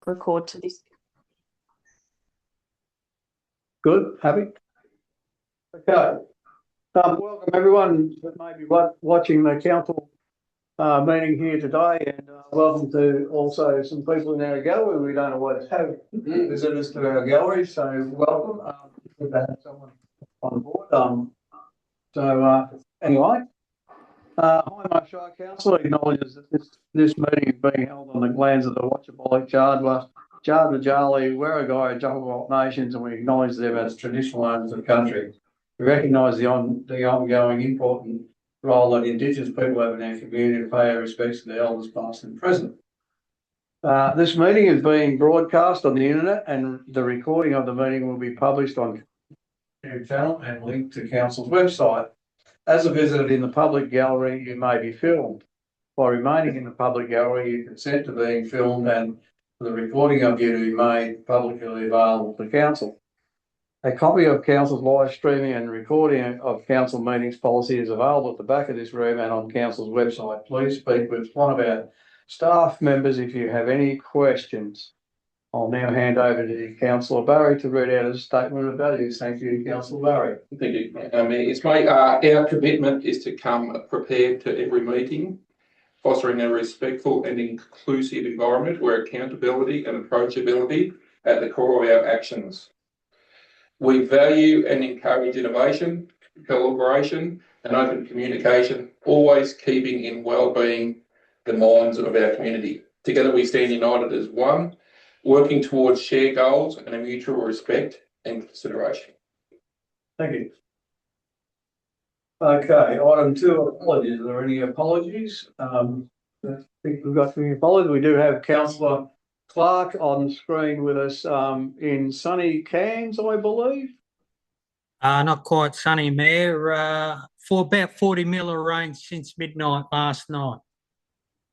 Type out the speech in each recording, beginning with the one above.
record to this. Good, happy? Okay. Welcome everyone that may be watching the council meeting here today, and welcome to also some people in our gallery. We don't always have visitors to our gallery, so welcome. Good to have someone on board. Anyway, Hindmarsh Shire Council acknowledges that this meeting is being held on the lands of the Watchabali, Chardwa, Jali, Werrigara, Jumblebot nations, and we acknowledge them as traditional owners of the country. We recognise the ongoing important role that Indigenous people have in our community to pay our respects to the elders past and present. This meeting is being broadcast on the internet, and the recording of the meeting will be published on the YouTube channel and linked to Council's website. As a visitor in the public gallery, you may be filmed. By remaining in the public gallery, you consent to being filmed and for the recording of you to be made publicly available to Council. A copy of Council's live streaming and recording of Council meetings policy is available at the back of this room and on Council's website. Please speak with one of our staff members if you have any questions. I'll now hand over to Councillor Barry to read out his statement of values. Thank you, Councillor Barry. Thank you, It's our commitment is to come prepared to every meeting, fostering a respectful and inclusive environment where accountability and approachability are at the core of our actions. We value and encourage innovation, collaboration and open communication, always keeping in well-being the minds of our community. Together we stand united as one, working towards shared goals and a mutual respect and consideration. Thank you. Okay, item 2, apologies. Are there any apologies? I think we've got any apologies. We do have Councillor Clark on screen with us in sunny Cairns, I believe. Not quite sunny, Mayor. For about 40 mil of rain since midnight last night.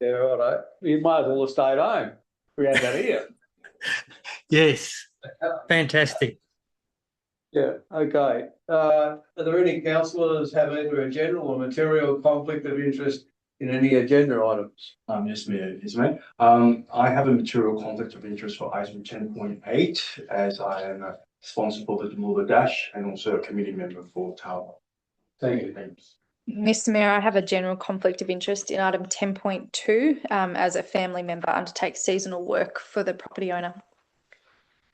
Yeah, right. You might as well have stayed home. We had that here. Yes, fantastic. Yeah, okay. Are there any councillors have either a general or material conflict of interest in any agenda items? Yes, Mayor. Yes, Mayor. I have a material conflict of interest for item 10.8 as I am responsible for the Moolur Dash and also a committee member for Tower. Thank you. Thanks. Mr. Mayor, I have a general conflict of interest in item 10.2 as a family member undertakes seasonal work for the property owner.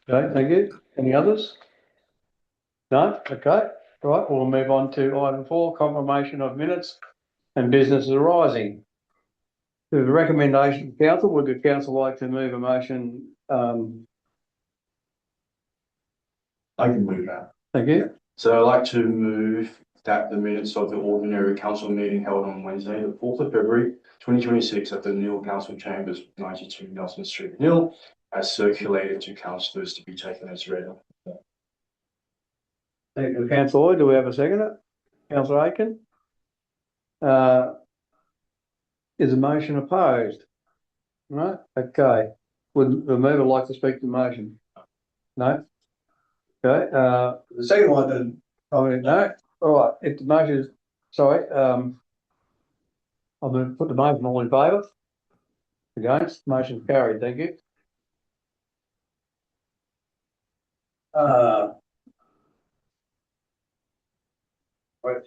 Okay, thank you. Any others? No? Okay. Right, we'll move on to item 4, confirmation of minutes and business arising. To the recommendation of council, would the council like to move a motion? I can move that. Thank you. So I'd like to move that the minutes of the ordinary council meeting held on Wednesday, the 4th of February 2026 at the Neil Council Chambers, 92 Nelson Street, Neil, as circulated to councillors to be taken as read. Thank you, Councillor. Do we have a second? Councillor Aiken? Is the motion opposed? Right, okay. Would the mover like to speak to the motion? No? Okay, the second one then, no? All right, if the motion is, sorry, I'm going to put the motion all in favour. Against, motion carried, thank you.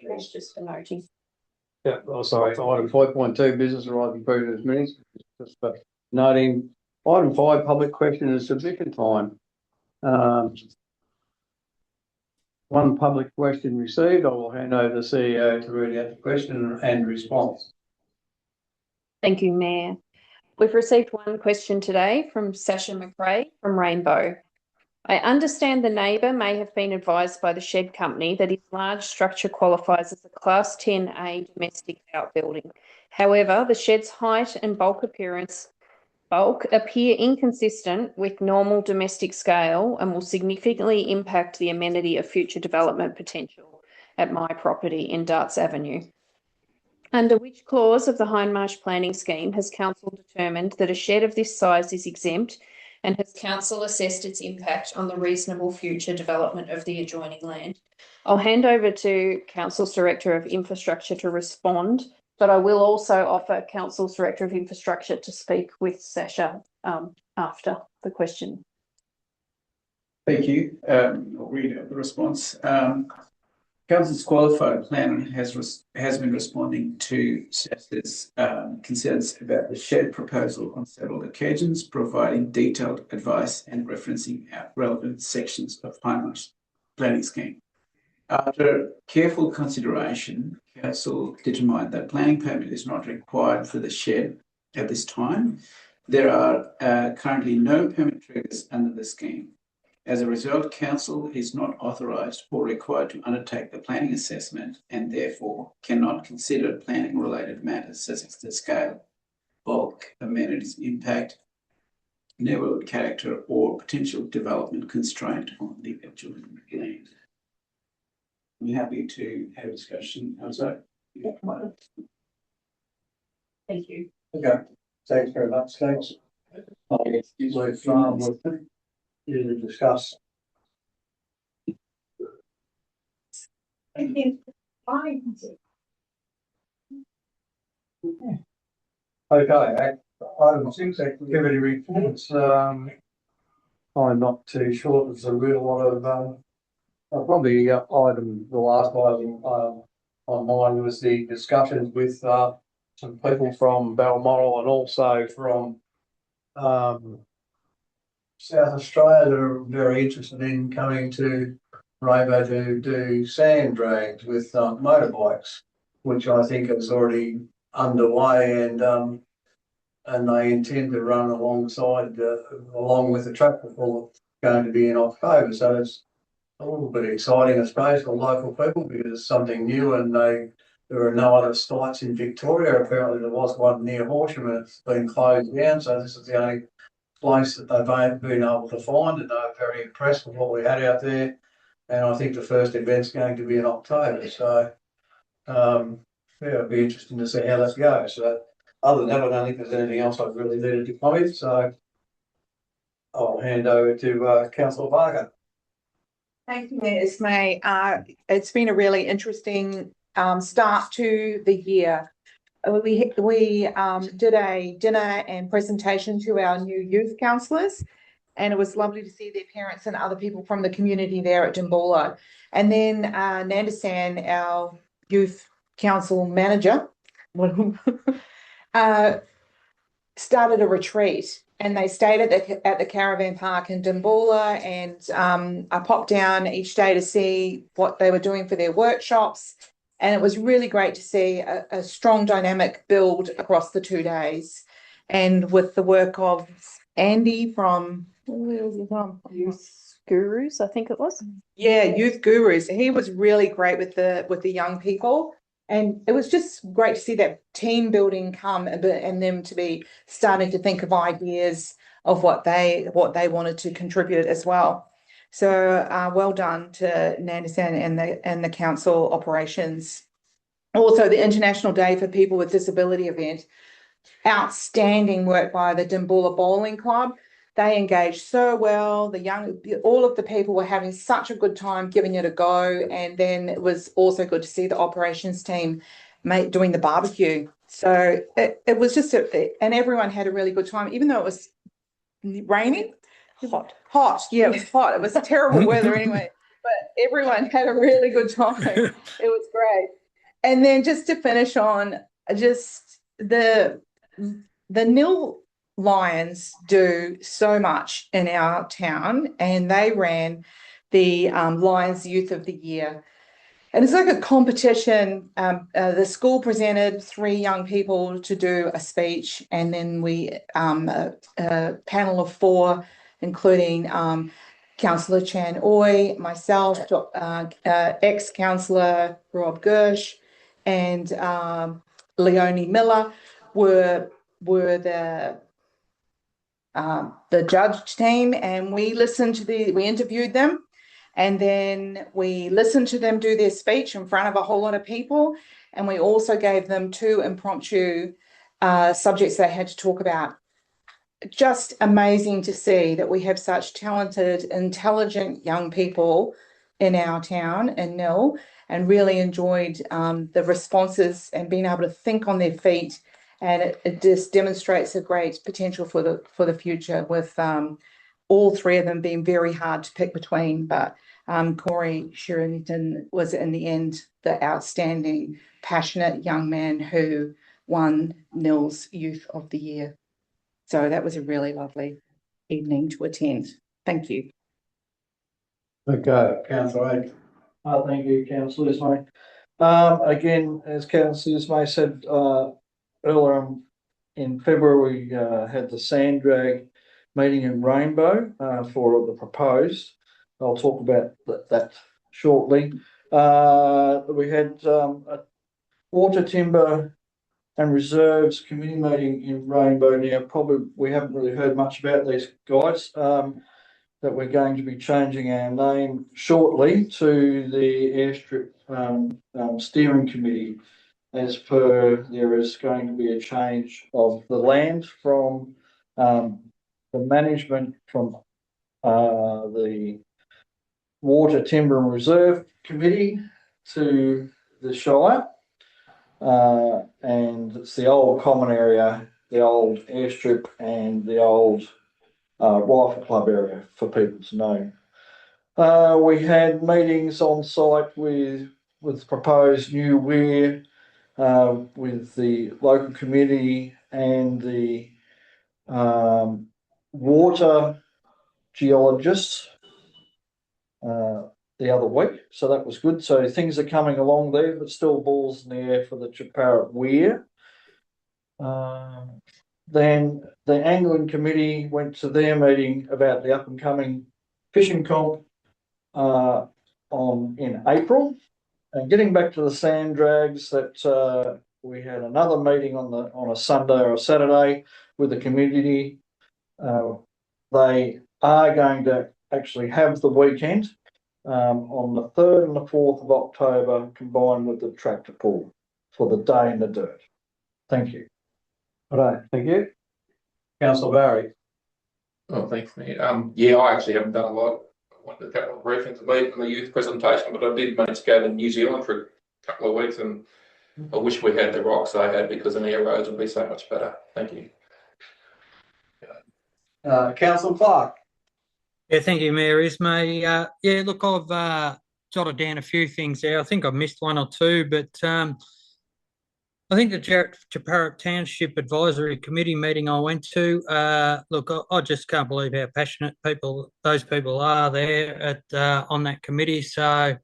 That's just for noting. Yeah, oh, sorry, item 5.2, business arising previous minutes. Just for noting, item 5, public question and submission time. One public question received. I will hand over to the CEO to read out the question and response. Thank you, Mayor. We've received one question today from Sasha McRae from Rainbow. I understand the neighbour may have been advised by the shed company that his large structure qualifies as a Class 10A domestic outbuilding. However, the shed's height and bulk appear inconsistent with normal domestic scale and will significantly impact the amenity of future development potential at my property in Darts Avenue. Under which clause of the Hindmarsh planning scheme has council determined that a shed of this size is exempt, and has council assessed its impact on the reasonable future development of the adjoining land? I'll hand over to Council's Director of Infrastructure to respond, but I will also offer Council's Director of Infrastructure to speak with Sasha after the question. Thank you. I'll read out the response. Council's qualified planner has been responding to Shasta's concerns about the shed proposal on several occasions, providing detailed advice and referencing out relevant sections of Hindmarsh planning scheme. After careful consideration, Council determined that planning permit is not required for the shed at this time. There are currently no permit triggers under the scheme. As a result, Council is not authorised or required to undertake the planning assessment and therefore cannot consider planning related matters such as the scale, bulk, amenities impact, neighbourhood character or potential development constraint on the adjoining land. I'm happy to have a discussion outside. Thank you. Okay, thanks very much, thanks. You to discuss. Thank you. Bye. Okay, item 6, activity reports. I'm not too sure there's a real lot of, probably the last item on mine was the discussions with some people from Balmoral and also from South Australia that are very interested in coming to Rainbow to do sand drags with motorbikes, which I think is already underway, and they intend to run alongside along with the track before going to be in October. So it's a little bit exciting, I suppose, for local people because it's something new, and there are no other sites in Victoria. Apparently there was one near Horsham and it's been closed down, so this is the only place that they've been able to find, and they're very impressed with what we had out there. And I think the first event's going to be in October, so yeah, it'll be interesting to see how that goes. So other than that, I don't think there's anything else I've really needed to comment, so I'll hand over to Councillor Barker. Thank you, Ismay. It's been a really interesting start to the year. We did a dinner and presentation to our new youth councillors, and it was lovely to see their parents and other people from the community there at Dimboola. And then Nandasan, our youth council manager, started a retreat, and they stayed at the caravan park in Dimboola, and I popped down each day to see what they were doing for their workshops. And it was really great to see a strong dynamic build across the 2 days. And with the work of Andy from, where was he from? Youth Gurus, I think it was. Yeah, Youth Gurus. He was really great with the young people. And it was just great to see that team building come and them to be starting to think of ideas of what they wanted to contribute as well. So well done to Nandasan and the council operations. Also, the International Day for People with Disability event. Outstanding work by the Dimboola Bowling Club. They engaged so well. All of the people were having such a good time giving it a go. And then it was also good to see the operations team doing the barbecue. So it was just, and everyone had a really good time, even though it was raining. Hot. Yeah, it was hot. It was terrible weather anyway, but everyone had a really good time. It was great. And then just to finish on, just the Nil Lions do so much in our town, and they ran the Lions Youth of the Year. And it's like a competition. The school presented 3 young people to do a speech, and then we a panel of 4, including Councillor Chan Oy, myself, ex-councillor Rob Gersh, and Leonie Miller were the judge team, and we interviewed them, and then we listened to them do their speech in front of a whole lot of people, and we also gave them 2 impromptu subjects they had to talk about. Just amazing to see that we have such talented, intelligent young people in our town in Nil, and really enjoyed the responses and being able to think on their feet And it just demonstrates a great potential for the future with all three of them being very hard to pick between. But Corey Sherrington was in the end the outstanding, passionate young man who won Nils Youth of the Year. So that was a really lovely evening to attend. Thank you. Okay, councillor. Thank you, councillor Ismay. Again, as councillor Ismay said earlier in February, we had the sand drag meeting in Rainbow for the proposed. I'll talk about that shortly. We had a water, timber and reserves committee meeting in Rainbow. Now, probably we haven't really heard much about these guys. That we're going to be changing our name shortly to the Airstrip Steering Committee, as per there is going to be a change of the land from the management from the Water, Timber and Reserve Committee to the Shire. And it's the old common area, the old airstrip and the old rifle club area for people to know. We had meetings on site with proposed new weir with the local community and the water geologists the other week, so that was good. So things are coming along there, but still balls in the air for the Chaparrot weir. Then the angling committee went to their meeting about the up and coming fishing comp in April. And getting back to the sand drags, that we had another meeting on a Sunday or a Saturday with the community. They are going to actually have the weekend on the 3rd and the 4th of October, combined with the tractor pull for the day in the dirt. Thank you. All right, thank you. Councillor Barry. Oh, thanks, mate. Yeah, I actually haven't done a lot. I wanted a couple of briefings about the youth presentation, but I did manage to go to New Zealand for a couple of weeks, and I wish we had the rocks they had, because then air roads would be so much better. Thank you. Councillor Clark. Yeah, thank you, Mayor Ismay. Yeah, look, I've jotted down a few things there. I think I've missed one or two, but I think the Chaparrot Township Advisory Committee meeting I went to, look, I just can't believe how passionate those people are there on that committee. So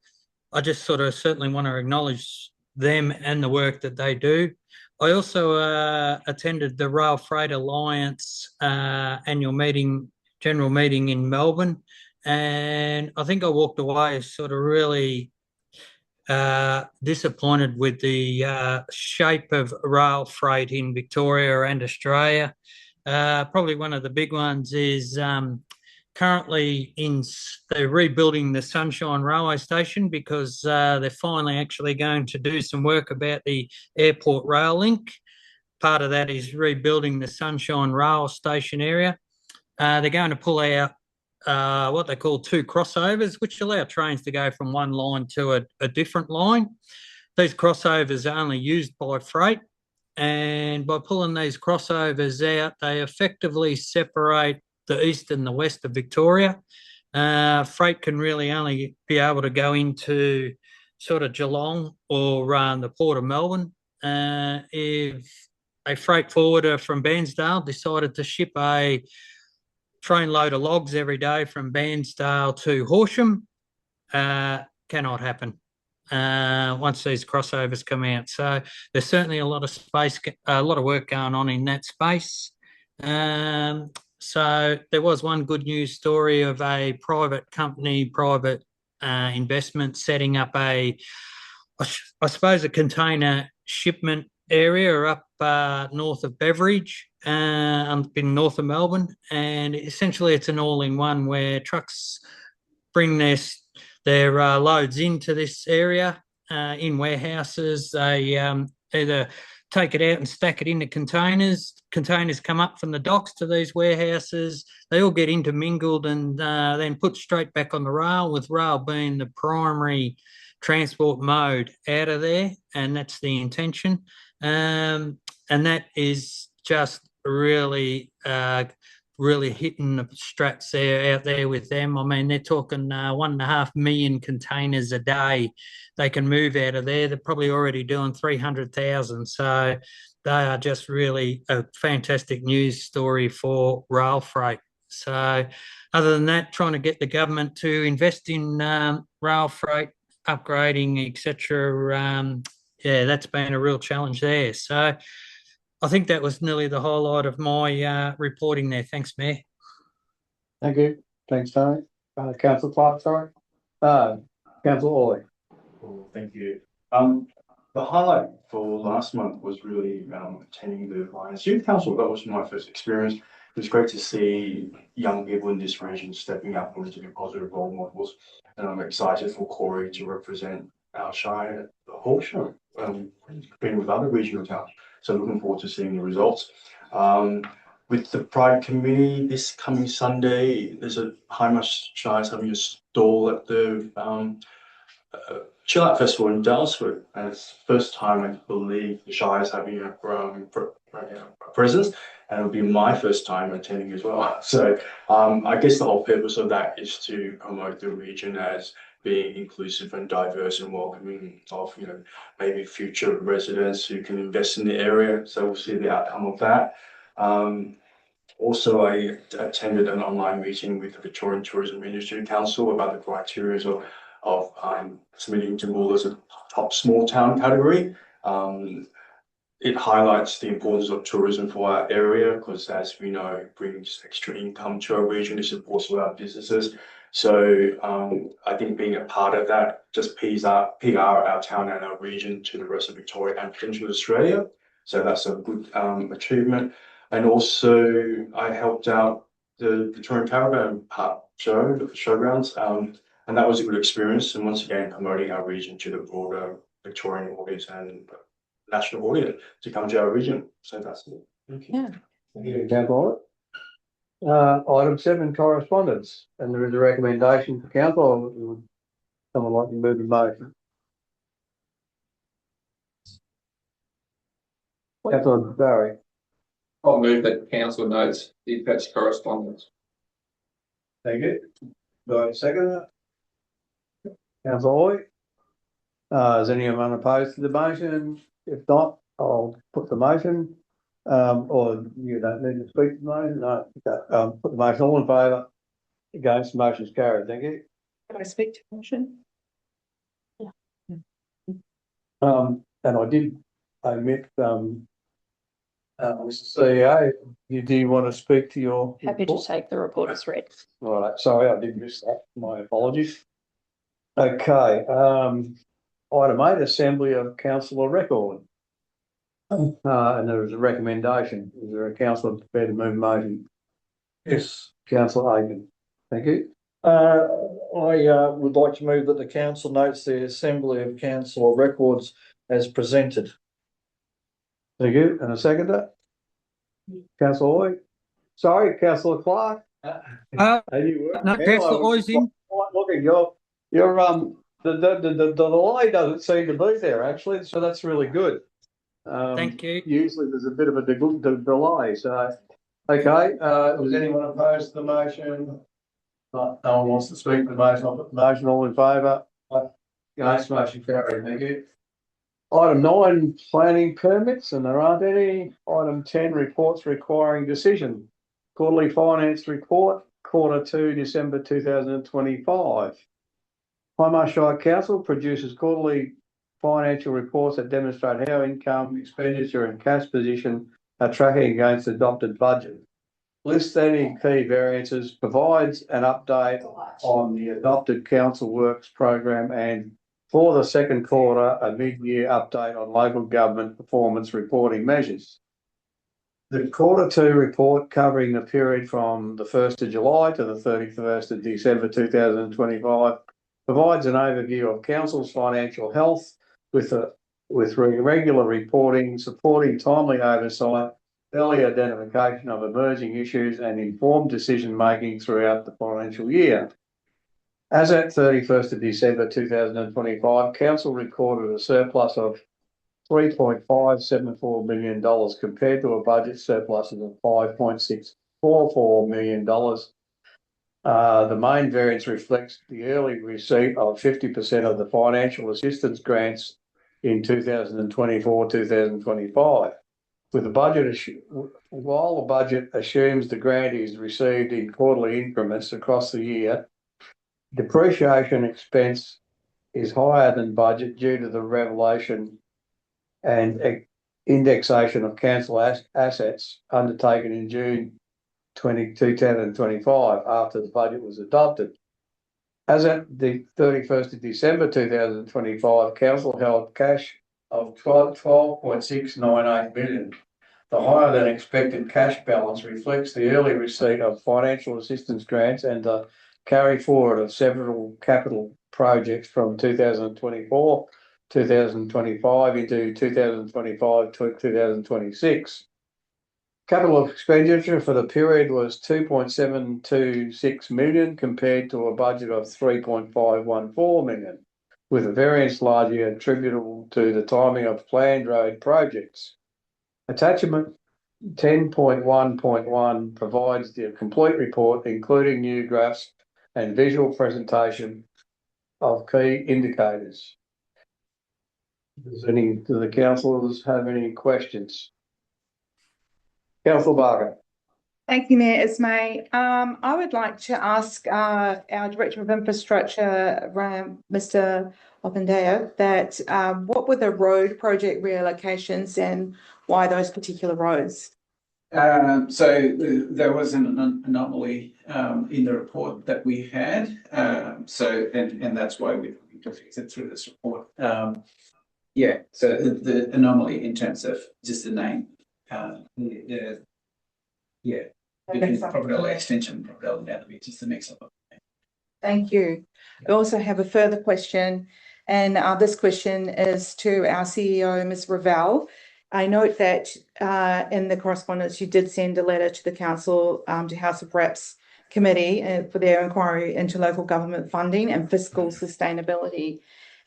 I just sort of certainly want to acknowledge them and the work that they do. I also attended the Rail Freight Alliance annual meeting, general meeting in Melbourne, and I think I walked away sort of really disappointed with the shape of rail freight in Victoria and Australia. Probably one of the big ones is currently they're rebuilding the Sunshine Railway Station, because they're finally actually going to do some work about the airport rail link. Part of that is rebuilding the Sunshine Rail Station area. They're going to pull out what they call two crossovers, which allow trains to go from one line to a different line. These crossovers are only used by freight, and by pulling these crossovers out, they effectively separate the east and the west of Victoria. Freight can really only be able to go into sort of Geelong or the Port of Melbourne. If a freight forwarder from Bairnsdale decided to ship a trainload of logs every day from Bairnsdale to Horsham, cannot happen once these crossovers come out. So there's certainly a lot of space, a lot of work going on in that space. So there was one good news story of a private company, private investment, setting up I suppose a container shipment area up north of Beveridge, up in north of Melbourne, and essentially it's an all-in-one where trucks bring their loads into this area in warehouses. They either take it out and stack it into containers. Containers come up from the docks to these warehouses. They all get intermingled and then put straight back on the rail, with rail being the primary transport mode out of there, and that's the intention. and that is just really really hitting the strats there out there with them. I mean, they're talking 1.5 million containers a day they can move out of there. They're probably already doing 300,000. So they are just really a fantastic news story for rail freight. So other than that, trying to get the government to invest in rail freight, upgrading, etc. Yeah, that's been a real challenge there. So I think that was nearly the highlight of my reporting there. Thanks, Mayor. Thank you. Thanks, Tony. Councillor Clark, sorry. Councillor Orley. Cool, thank you. The highlight for last month was really attending the Lions Youth Council. That was my first experience. It was great to see young people in this region stepping up and to be positive role models. And I'm excited for Corey to represent our shire at the whole show, been with other regional towns. So looking forward to seeing the results. With the Pride Committee this coming Sunday, there's a Hindmarsh Shire having a stall at the Chill Out Festival in Dalesford, and it's the first time I believe the Shire is having a presence, and it'll be my first time attending as well. So I guess the whole purpose of that is to promote the region as being inclusive and diverse and welcoming of, maybe future residents who can invest in the area. So we'll see the outcome of that. Also, I attended an online meeting with the Victorian Tourism Industry Council about the criteria of submitting to Mool as a top small town category. It highlights the importance of tourism for our area because, as we know, it brings extra income to our region. It supports all our businesses. So I think being a part of that just PR our town and our region to the rest of Victoria and potentially Australia. So that's a good achievement. And also, I helped out the Victorian Caravan Park show, the showgrounds, and that was a good experience. And once again, promoting our region to the broader Victorian audience and national audience to come to our region. So that's it. Thank you. Yeah. Thank you, Councillor. Item 7, correspondence, and there is a recommendation for council. Would someone like to move the motion? Councillor Barry. I'll move that council notes the attached correspondence. Thank you. Do I have a second? Councillor Hoy. Is anyone opposed to the motion? If not, I'll put the motion. Or you don't need to speak to the motion. No, put the motion. All in favour? Against, the motion is carried. Thank you. Can I speak to the motion? And I did omit Mr. CEO. Do you want to speak to your Happy to report? take the report as read. All right, sorry, I did miss that. My apologies. Okay, item 8, assembly of councillor record. And there is a recommendation. Is there a councillor prepared to move a motion? Yes, Councillor Aiken. Thank you. I would like to move that the council notes the assembly of council records as presented. Thank you. And a seconder? Councillor Hoy. Sorry, Councillor Clark. No, Hello. Councillor Hoy's in. Look at your the delay doesn't seem to be there actually, so that's really good. Thank you. Usually there's a bit of a delay, so okay. Was anyone opposed to the motion? No one wants to speak to the motion. I'll put the motion. All in favour? Against, motion carried. Thank you. Item 9, planning permits, and there aren't any. Item 10, reports requiring decision. Quarterly finance report, Q2, December 2025. Hindmarsh Shire Council produces quarterly financial reports that demonstrate how income, expenditure and cash position are tracking against adopted budget. Lists any key variances, provides an update on the adopted council works program, and for the second quarter, a mid-year update on local government performance reporting measures. The Q2 report, covering the period from the 1st of July to the 31st of December 2025, provides an overview of council's financial health with regular reporting, supporting timely oversight, early identification of emerging issues and informed decision making throughout the financial year. As at 31st of December 2025, council recorded a surplus of $3.574 million compared to a budget surplus of $5.644 million. The main variance reflects the early receipt of 50% of the financial assistance grants in 2024-2025. With the budget, while the budget assumes the grant is received in quarterly increments across the year, depreciation expense is higher than budget due to the revelation and indexation of council assets undertaken in June 2025 after the budget was adopted. As at the 31st of December 2025, council held cash of $12.698 million. The higher than expected cash balance reflects the early receipt of financial assistance grants and the carry forward of several capital projects from 2024-2025 into 2025-2026. Capital expenditure for the period was $2.726 million compared to a budget of $3.514 million, with a variance largely attributable to the timing of planned road projects. Attachment 10.1.1 provides the complete report, including new graphs and visual presentation of key indicators. Do the councillors have any questions? Councillor Barker. Thank you, Mayor Ismay. I would like to ask our Director of Infrastructure, Mr. Opendale, that what were the road project reallocations and why those particular roads? So there was an anomaly in the report that we had. And that's why we fixed it through this report. So the anomaly in terms of just the name. Property extension, property just the mix up. Thank you. We also have a further question, and this question is to our CEO, Ms. Ravel. I note that in the correspondence you did send a letter to the council, to House of Reps committee for their inquiry into local government funding and fiscal sustainability.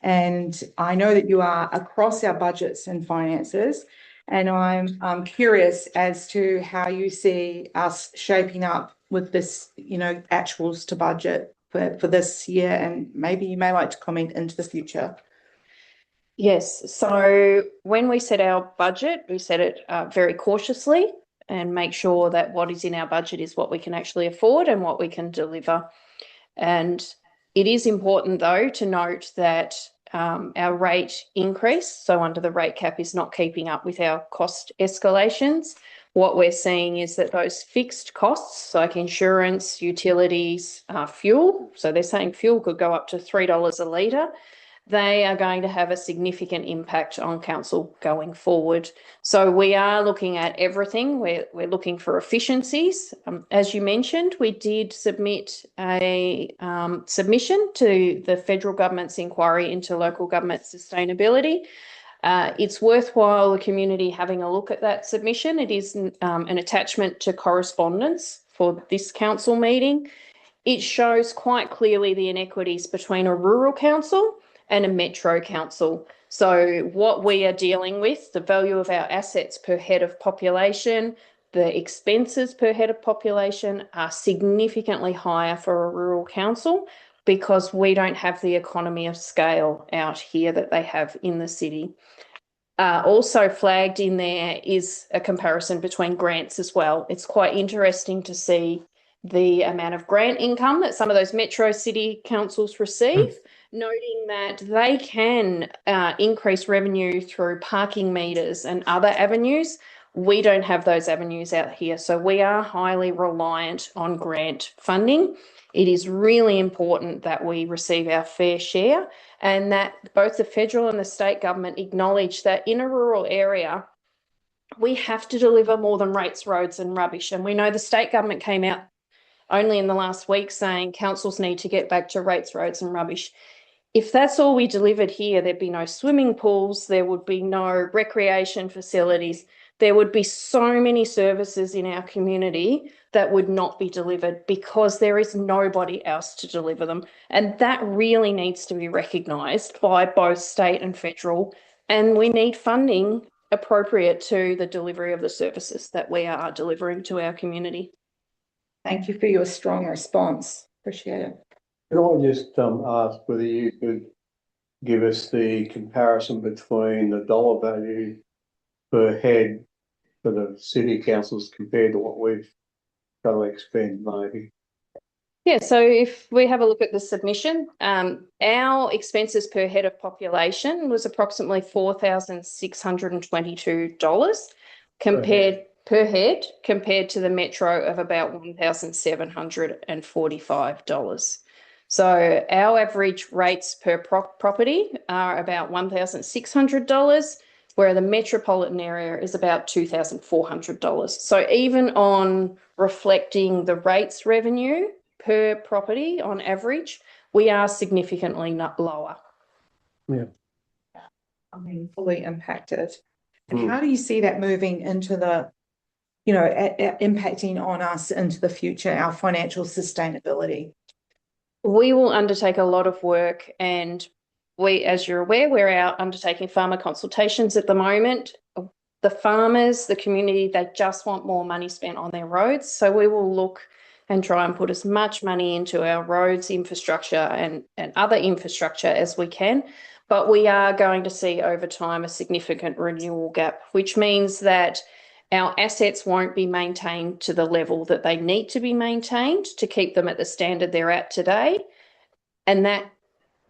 And I know that you are across our budgets and finances, and I'm curious as to how you see us shaping up with this, actuals to budget for this year, and maybe you may like to comment into the future. Yes. So when we set our budget, we set it very cautiously and make sure that what is in our budget is what we can actually afford and what we can deliver. And it is important, though, to note that our rate increase, so under the rate cap, is not keeping up with our cost escalations. What we're seeing is that those fixed costs, like insurance, utilities, fuel, so they're saying fuel could go up to $3 a litre, they are going to have a significant impact on council going forward. So we are looking at everything. We're looking for efficiencies. As you mentioned, we did submit a submission to the federal government's inquiry into local government sustainability. It's worthwhile the community having a look at that submission. It is an attachment to correspondence for this council meeting. It shows quite clearly the inequities between a rural council and a metro council. So what we are dealing with, the value of our assets per head of population, the expenses per head of population are significantly higher for a rural council because we don't have the economy of scale out here that they have in the city. Also flagged in there is a comparison between grants as well. It's quite interesting to see the amount of grant income that some of those metro city councils receive, noting that they can increase revenue through parking meters and other avenues. We don't have those avenues out here, so we are highly reliant on grant funding. It is really important that we receive our fair share and that both the federal and the state government acknowledge that in a rural area, we have to deliver more than rates, roads and rubbish. And we know the state government came out only in the last week saying councils need to get back to rates, roads and rubbish. If that's all we delivered here, there'd be no swimming pools, there would be no recreation facilities, there would be so many services in our community that would not be delivered because there is nobody else to deliver them. And that really needs to be recognised by both state and federal and we need funding appropriate to the delivery of the services that we are delivering to our community. Thank you for your strong response. Appreciate it. Can I just ask whether you could give us the comparison between the dollar value per head for the city councils compared to what we've got to expend, maybe? Yeah, so if we have a look at the submission, our expenses per head of population was approximately $4,622 compared to the metro of about $1,745. So our average rates per property are about $1,600, where the metropolitan area is about $2,400. So even on reflecting the rates revenue per property on average, we are significantly lower. Yeah. I mean, fully impacted. And how do you see that moving into the, you know, impacting on us into the future, our financial sustainability? We will undertake a lot of work, and we, as you're aware, we're out undertaking farmer consultations at the moment. The farmers, the community, they just want more money spent on their roads. So we will look and try and put as much money into our roads infrastructure and other infrastructure as we can. But we are going to see over time a significant renewal gap, which means that our assets won't be maintained to the level that they need to be maintained to keep them at the standard they're at today. And that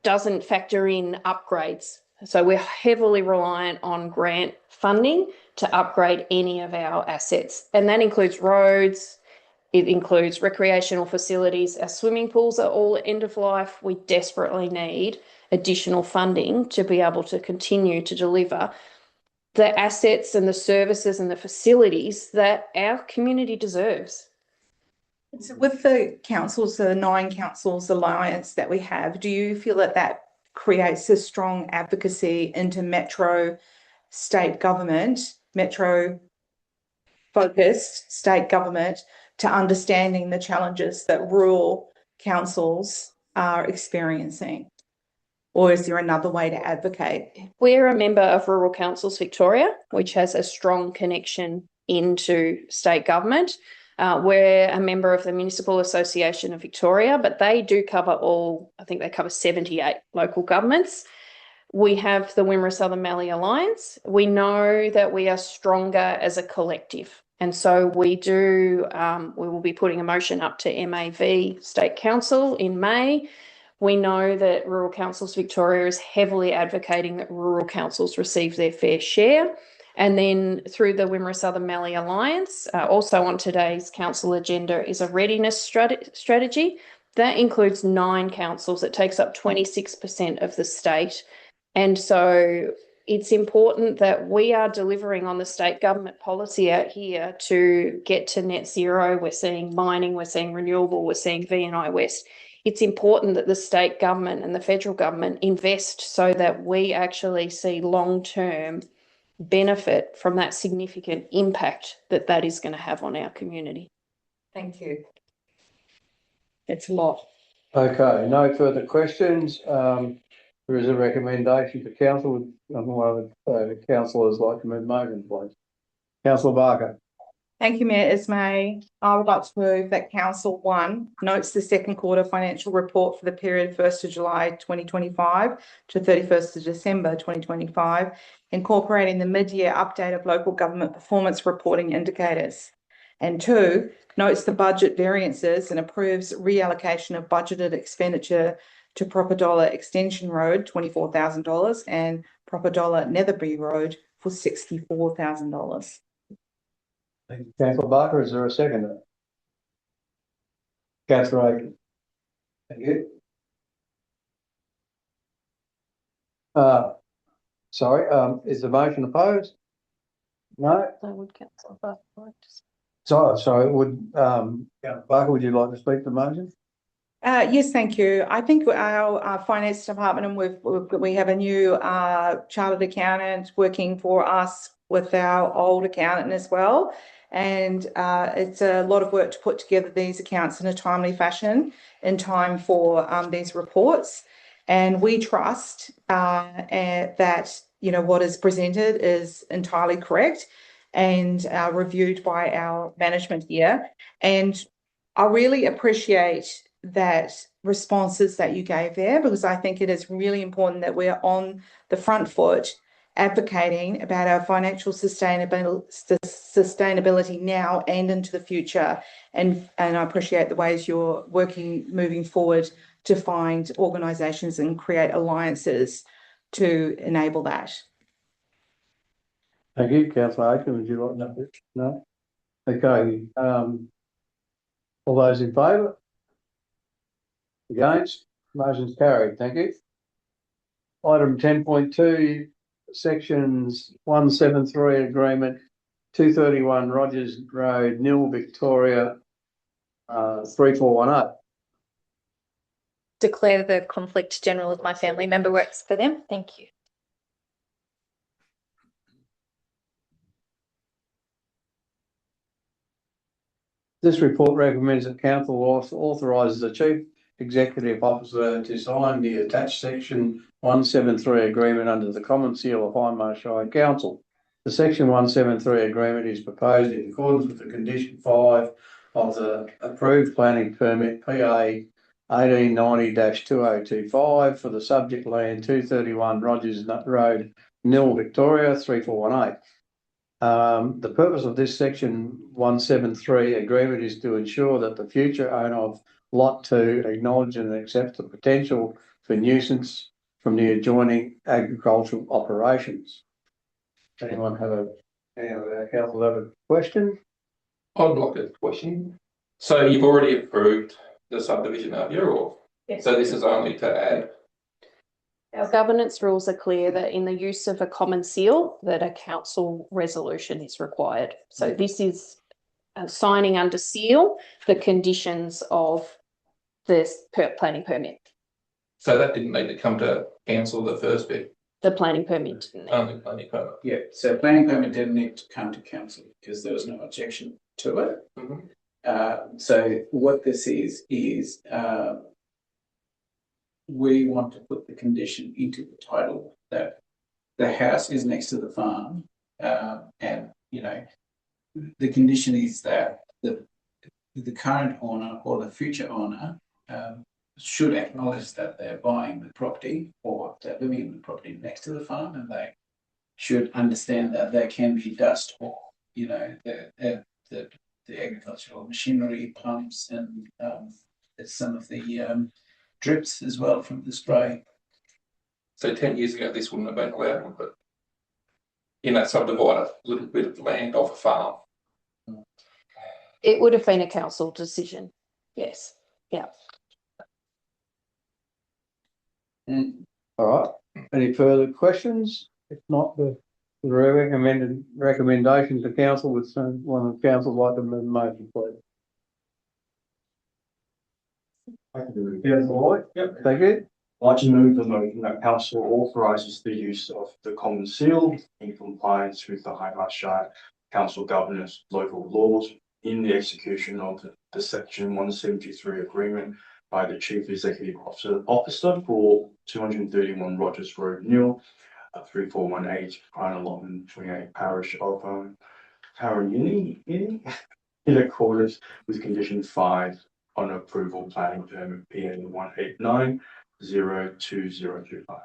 doesn't factor in upgrades. So we're heavily reliant on grant funding to upgrade any of our assets. And that includes roads, it includes recreational facilities. Our swimming pools are all end of life. We desperately need additional funding to be able to continue to deliver the assets and the services and the facilities that our community deserves. So with the councils, the 9 councils alliance that we have, do you feel that that creates a strong advocacy into metro state government, metro focused state government, to understanding the challenges that rural councils are experiencing? Or is there another way to advocate? We're a member of Rural Councils Victoria, which has a strong connection into state government. We're a member of the Municipal Association of Victoria, but they do cover all, I think they cover 78 local governments. We have the Wimmera Southern Mallee Alliance. We know that we are stronger as a collective. And so we will be putting a motion up to MAV State Council in May. We know that Rural Councils Victoria is heavily advocating that rural councils receive their fair share. And then through the Wimmera Southern Mallee Alliance, also on today's council agenda is a readiness strategy. That includes 9 councils. It takes up 26% of the state. And so it's important that we are delivering on the state government policy out here to get to net zero. We're seeing mining, we're seeing renewable, we're seeing V&I West. It's important that the state government and the federal government invest so that we actually see long-term benefit from that significant impact that that is going to have on our community. Thank you. It's a lot. Okay, no further questions. There is a recommendation to council. Would one of the councillors like to move motion, please? Councillor Barker. Thank you, Mayor Ismay. I would like to move that Council 1 notes the second quarter financial report for the period 1st of July 2025 to 31st of December 2025, incorporating the mid-year update of local government performance reporting indicators. And 2, notes the budget variances and approves reallocation of budgeted expenditure to Proper Dollar Extension Road, $24,000, and Proper Dollar Netherby Road for $64,000. Thank you, Councillor Barker. Is there a second? Councillor Aiken. Thank you. Sorry, is the motion opposed? No? I would cancel that. Sorry, would Councillor Barker, would you like to speak to the motion? Yes, thank you. I think our finance department, and we have a new chartered accountant working for us with our old accountant as well. And it's a lot of work to put together these accounts in a timely fashion in time for these reports. And we trust that what is presented is entirely correct and reviewed by our management here. And I really appreciate that responses that you gave there, because I think it is really important that we're on the front foot advocating about our financial sustainability now and into the future. And I appreciate the ways you're moving forward to find organisations and create alliances to enable that. Thank you, councillor Aiken. Would you like that? No? Okay, all those in favour? Against? Motion's carried. Thank you. Item 10.2, sections 173 agreement, 231 Rogers Road, Nil, Victoria, 3418. Declare the conflict general of my family member works for them. Thank you. This report recommends that council authorises the Chief Executive Officer to sign the attached section 173 agreement under the common seal of Hindmarsh Shire Council. The section 173 agreement is proposed in accordance with the condition 5 of the approved planning permit PA 1890-2025 for the subject land 231 Rogers Road, Nil, Victoria 3418. The purpose of this section 173 agreement is to ensure that the future owner of Lot 2 acknowledges and accepts the potential for nuisance from the adjoining agricultural operations. Anyone have any of our council have a question? I'd like a question. So you've already approved the subdivision, have you, or? Yes. So this is only to add? Our governance rules are clear that in the use of a common seal, that a council resolution is required. So this is signing under seal the conditions of this planning permit. So that didn't need to come to council, the first bit? The planning permit didn't. Only planning permit. Yeah, so planning permit didn't need to come to council because there was no objection to it. Mhm. So what this is we want to put the condition into the title that the house is next to the farm, and the condition is that the current owner or the future owner should acknowledge that they're buying the property or they're living in the property next to the farm, and they should understand that there can be dust or the agricultural machinery, pumps, and some of the drips as well from the spray. So 10 years ago, this wouldn't have been allowed, but subdivide a little bit of land off a farm. It would have been a council decision. Yes. Yeah. All right. Any further questions? If not, the recommendation to council with one of the council like to move the motion, please. Yes, Lloyd. Yep. Thank you. I'd like to move the motion that council authorises the use of the common seal in compliance with the Hindmarsh Shire Council governance local laws in the execution of the section 173 agreement by the Chief Executive Officer for 231 Rogers Road, Nil, 3418, Crown Allotment 28, Parish of Haringini, in accordance with condition 5 on approval planning permit PA 189-02025.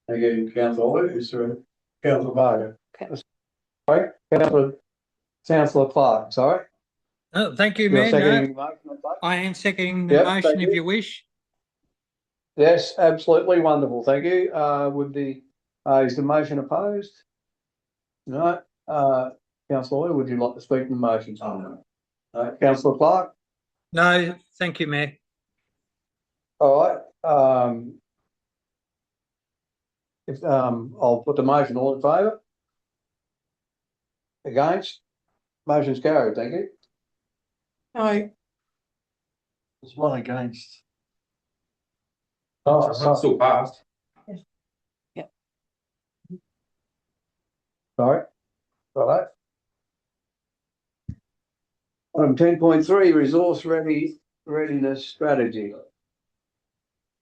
Thank you, councillor. Is there councillor Varga? Okay. Sorry, councillor Clark. Sorry. Oh, thank you, You're Mayor. seconding No, the motion, I take? I am seconding the Yep, motion thank if you. you wish. Yes, absolutely wonderful. Thank you. Is the motion opposed? No. Councillor, would you like to speak to the motion? No. Councillor Clark? No, thank you, Mayor. All right. I'll put the motion. All in favour? Against? Motion's carried. Thank you. No. There's one against. Oh, It's still passed. sorry. Right. Item 10.3, resource readiness strategy.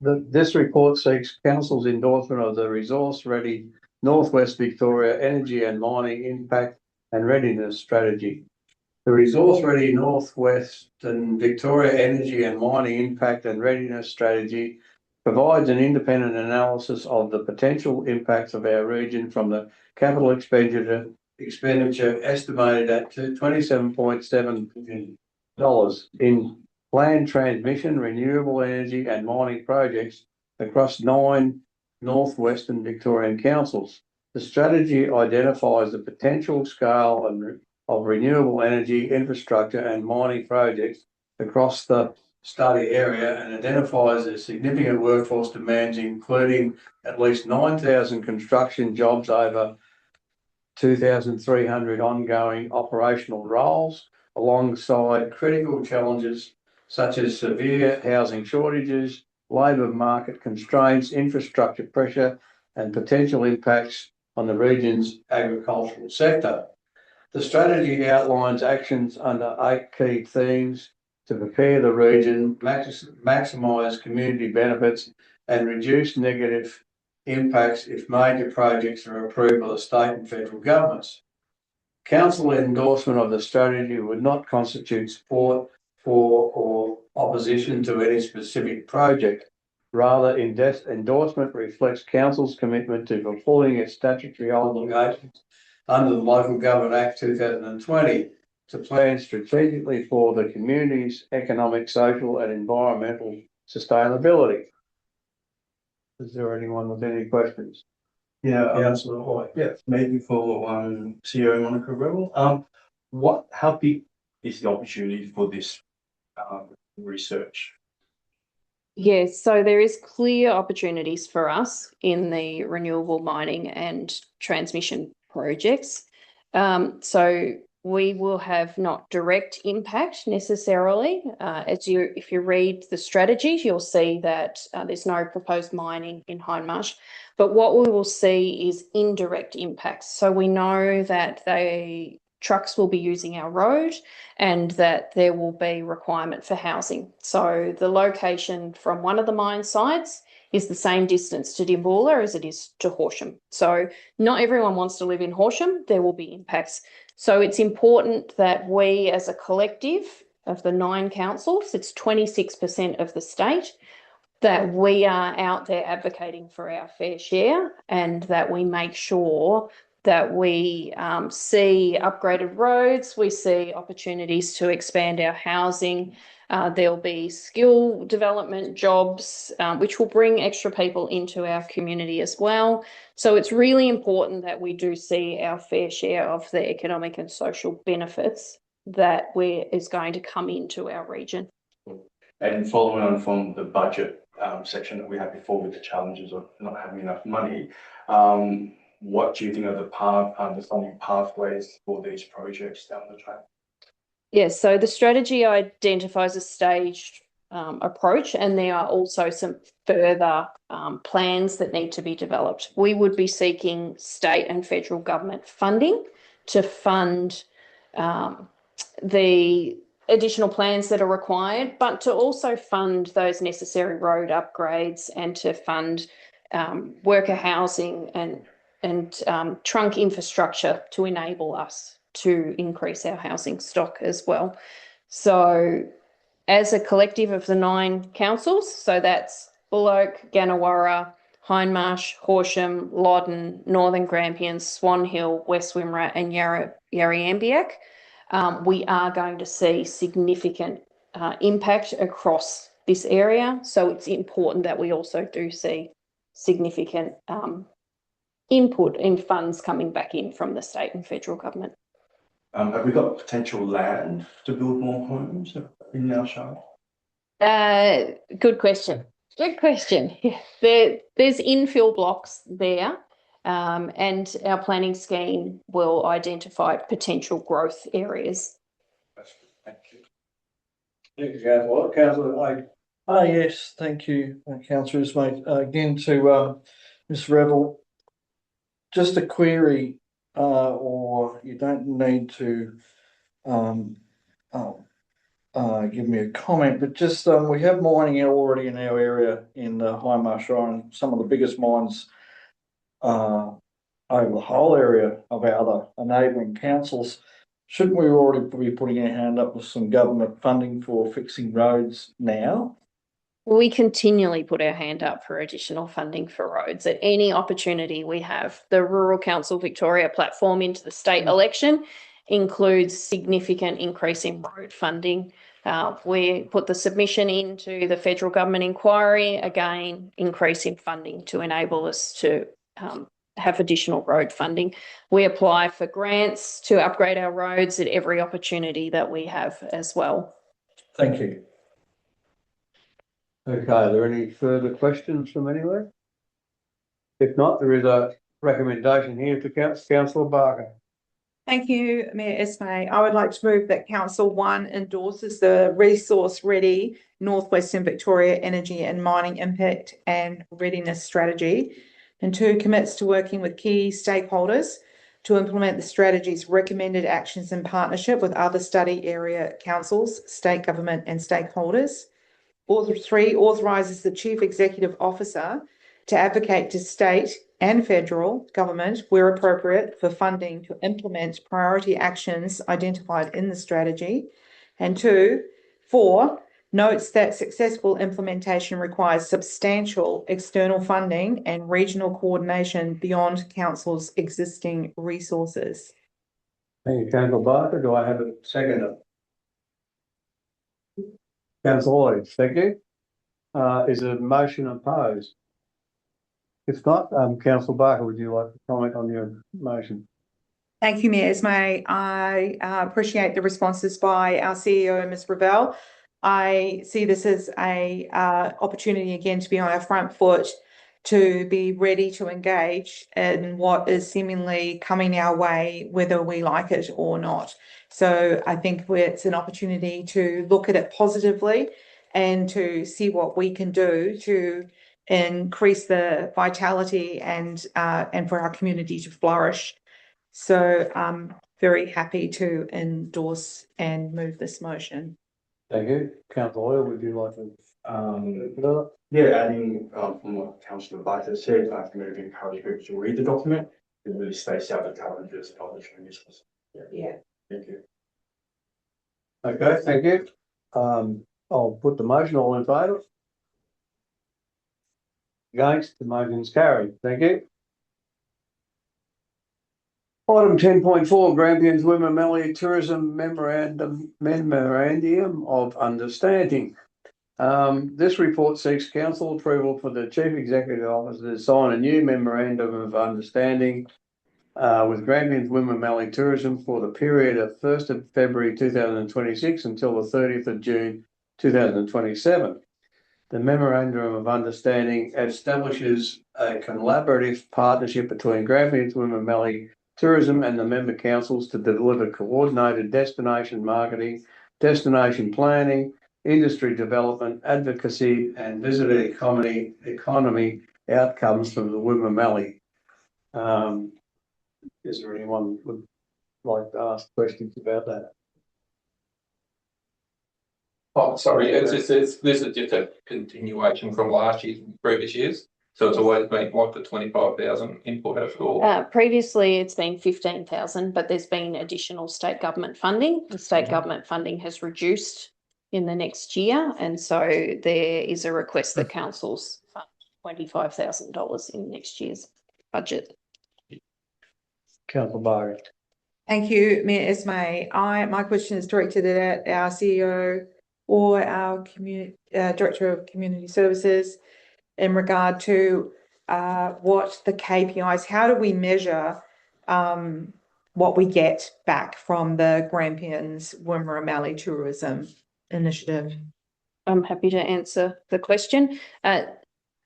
This report seeks council's endorsement of the resource readiness Northwest Victoria Energy and Mining Impact and Readiness Strategy. The Resource Ready Northwestern Victoria Energy and Mining Impact and Readiness Strategy provides an independent analysis of the potential impacts of our region from the capital expenditure estimated at $27.7 billion in planned transmission, renewable energy and mining projects across 9 northwestern Victorian councils. The strategy identifies the potential scale of renewable energy infrastructure and mining projects across the study area and identifies a significant workforce demands, including at least 9,000 construction jobs, over 2,300 ongoing operational roles, alongside critical challenges such as severe housing shortages, labour market constraints, infrastructure pressure, and potential impacts on the region's agricultural sector. The strategy outlines actions under 8 key themes to prepare the region, maximise community benefits, and reduce negative impacts if major projects are approved by the state and federal governments. Council endorsement of the strategy would not constitute support for or opposition to any specific project. Rather, endorsement reflects Council's commitment to fulfilling its statutory obligations under the Local Government Act 2020 to plan strategically for the community's economic, social and environmental sustainability. Is there anyone with any questions? Yeah, Councillor Hoy. yeah, maybe for CEO Monica Rebel. How big is the opportunity for this research? Yes, so there is clear opportunities for us in the renewable mining and transmission projects. So we will have not direct impact necessarily. If you read the strategies, you'll see that there's no proposed mining in Hindmarsh. But what we will see is indirect impacts. So we know that trucks will be using our road and that there will be requirement for housing. So the location from one of the mine sites is the same distance to Dimboola as it is to Horsham. So not everyone wants to live in Horsham. There will be impacts. So it's important that we as a collective of the 9 councils, it's 26% of the state, that we are out there advocating for our fair share and that we make sure that we see upgraded roads, we see opportunities to expand our housing. There'll be skill development jobs, which will bring extra people into our community as well. So it's really important that we do see our fair share of the economic and social benefits that is going to come into our region. And following on from the budget section that we had before with the challenges of not having enough money, what do you think are the funding pathways for these projects down the track? Yes, so the strategy identifies a staged approach, and there are also some further plans that need to be developed. We would be seeking state and federal government funding to fund the additional plans that are required, but to also fund those necessary road upgrades and to fund worker housing and trunk infrastructure to enable us to increase our housing stock as well. So as a collective of the 9 councils, so that's Bullock, Gannawarra, Hindmarsh, Horsham, Loddon, Northern Grampians, Swan Hill, West Wimmera and Yarriambiack, we are going to see significant impact across this area. So it's important that we also do see significant input in funds coming back in from the state and federal government. Have we got potential land to build more homes in our shire? Good question. Good question. Yeah. There's infill blocks there, and our planning scheme will identify potential growth areas. That's good. Thank you. Thank you, Councillor. Councillor Wade. Yes, thank you, councillors. Mate, again to Ms. Revel, just a query, or you don't need to give me a comment, but just we have mining already in our area in the Hindmarsh Shire, and some of the biggest mines over the whole area of our other neighbouring councils. Shouldn't we already be putting our hand up with some government funding for fixing roads now? We continually put our hand up for additional funding for roads at any opportunity we have. The Rural Council Victoria platform into the state election includes significant increase in road funding. We put the submission into the federal government inquiry, again, increase in funding to enable us to have additional road funding. We apply for grants to upgrade our roads at every opportunity that we have as well. Thank you. Okay, are there any further questions from anywhere? If not, there is a recommendation here to Councillor Barker. Thank you, Mayor Esme. I would like to move that Council 1 endorses the Resource Ready Northwestern Victoria Energy and Mining Impact and Readiness Strategy, and 2, commits to working with key stakeholders to implement the strategy's recommended actions in partnership with other study area councils, state government and stakeholders. 3, authorises the Chief Executive Officer to advocate to state and federal government, where appropriate, for funding to implement priority actions identified in the strategy. And 4, notes that successful implementation requires substantial external funding and regional coordination beyond Council's existing resources. Thank you, Councillor Barker. Do I have a seconder? Councillor Lloyd, thank you. Is a motion opposed? If not, Councillor Barker, would you like to comment on your motion? Thank you, Mayor Esme. I appreciate the responses by our CEO, Ms. Ravel. I see this as a opportunity again to be on our front foot, to be ready to engage in what is seemingly coming our way, whether we like it or not. So I think it's an opportunity to look at it positively and to see what we can do to increase the vitality and for our community to flourish. So I'm very happy to endorse and move this motion. Thank you. Councillor Lloyd, would you like to? Yeah, adding from what Councillor Barker said, I can maybe encourage people to read the document. It really states out the challenges and opportunities. Yeah. Thank you. Okay, thank you. I'll put the motion. All in favour? Against? The motion's carried. Thank you. Item 10.4, Grampians Wimmera Tourism Memorandum of Understanding. This report seeks council approval for the Chief Executive Officer to sign a new memorandum of understanding with Grampians Wimmera Tourism for the period of 1st of February 2026 until the 30th of June 2027. The Memorandum of Understanding establishes a collaborative partnership between Grampians Wimmera Tourism and the member councils to deliver coordinated destination marketing, destination planning, industry development, advocacy, and visitor economy outcomes from the Wimmera. Is there anyone who would like to ask questions about that? Oh, sorry, this is just a continuation from last year's previous years. So it's always been like the 25,000 input as well. Previously, it's been 15,000, but there's been additional state government funding. The state government funding has reduced in the next year, and so there is a request that councils fund $25,000 in next year's budget. Councillor Barker. Thank you, Mayor Esme. My question is directed at our CEO or our Director of Community Services in regard to what the KPIs, how do we measure what we get back from the Grampians Wimmera Tourism Initiative? I'm happy to answer the question.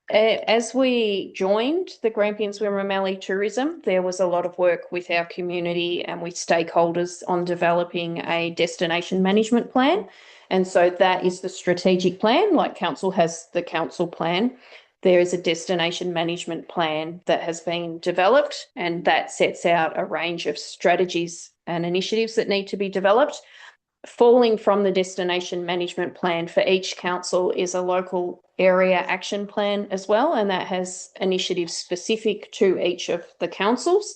As we joined the Grampians Wimmera Tourism, there was a lot of work with our community and with stakeholders on developing a destination management plan. And so that is the strategic plan, like council has the council plan. There is a destination management plan that has been developed, and that sets out a range of strategies and initiatives that need to be developed. falling from the destination management plan for each council is a local area action plan as well, and that has initiatives specific to each of the councils.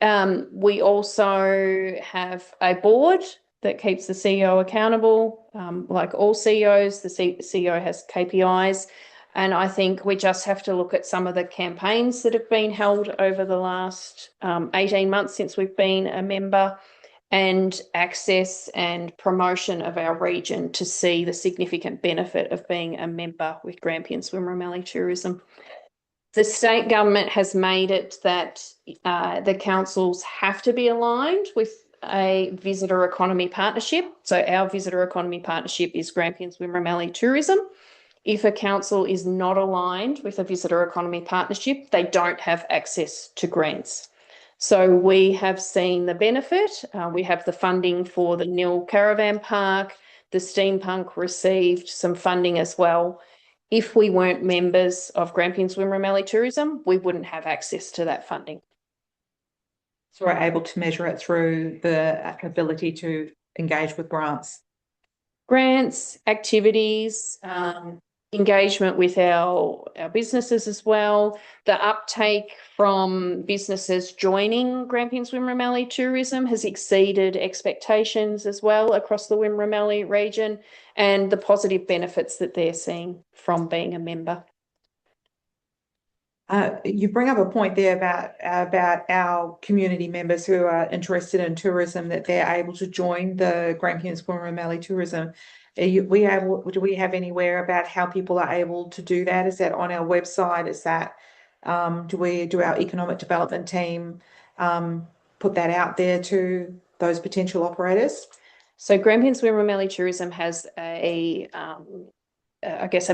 We also have a board that keeps the CEO accountable. Like all CEOs, the CEO has KPIs. And I think we just have to look at some of the campaigns that have been held over the last 18 months since we've been a member, and access and promotion of our region to see the significant benefit of being a member with Grampian Swim Mallee Tourism. The state government has made it that the councils have to be aligned with a visitor economy partnership. So our visitor economy partnership is Grampian Swim Mallee Tourism. If a council is not aligned with a visitor economy partnership, they don't have access to grants. So we have seen the benefit. We have the funding for the Nil Caravan Park. The Steampunk received some funding as well. If we weren't members of Grampian Swim Mallee Tourism, we wouldn't have access to that funding. So we're able to measure it through the ability to engage with grants. Grants, activities, engagement with our businesses as well. The uptake from businesses joining Grampian Swim Mallee Tourism has exceeded expectations as well across the Wimmera Mallee region, and the positive benefits that they're seeing from being a member. You bring up a point there about our community members who are interested in tourism, that they're able to join the Grampian Swim Mallee Tourism. Do we have anywhere about how people are able to do that? Is that on our website? Is that do our economic development team put that out there to those potential operators? So Grampian Swim Mallee Tourism has a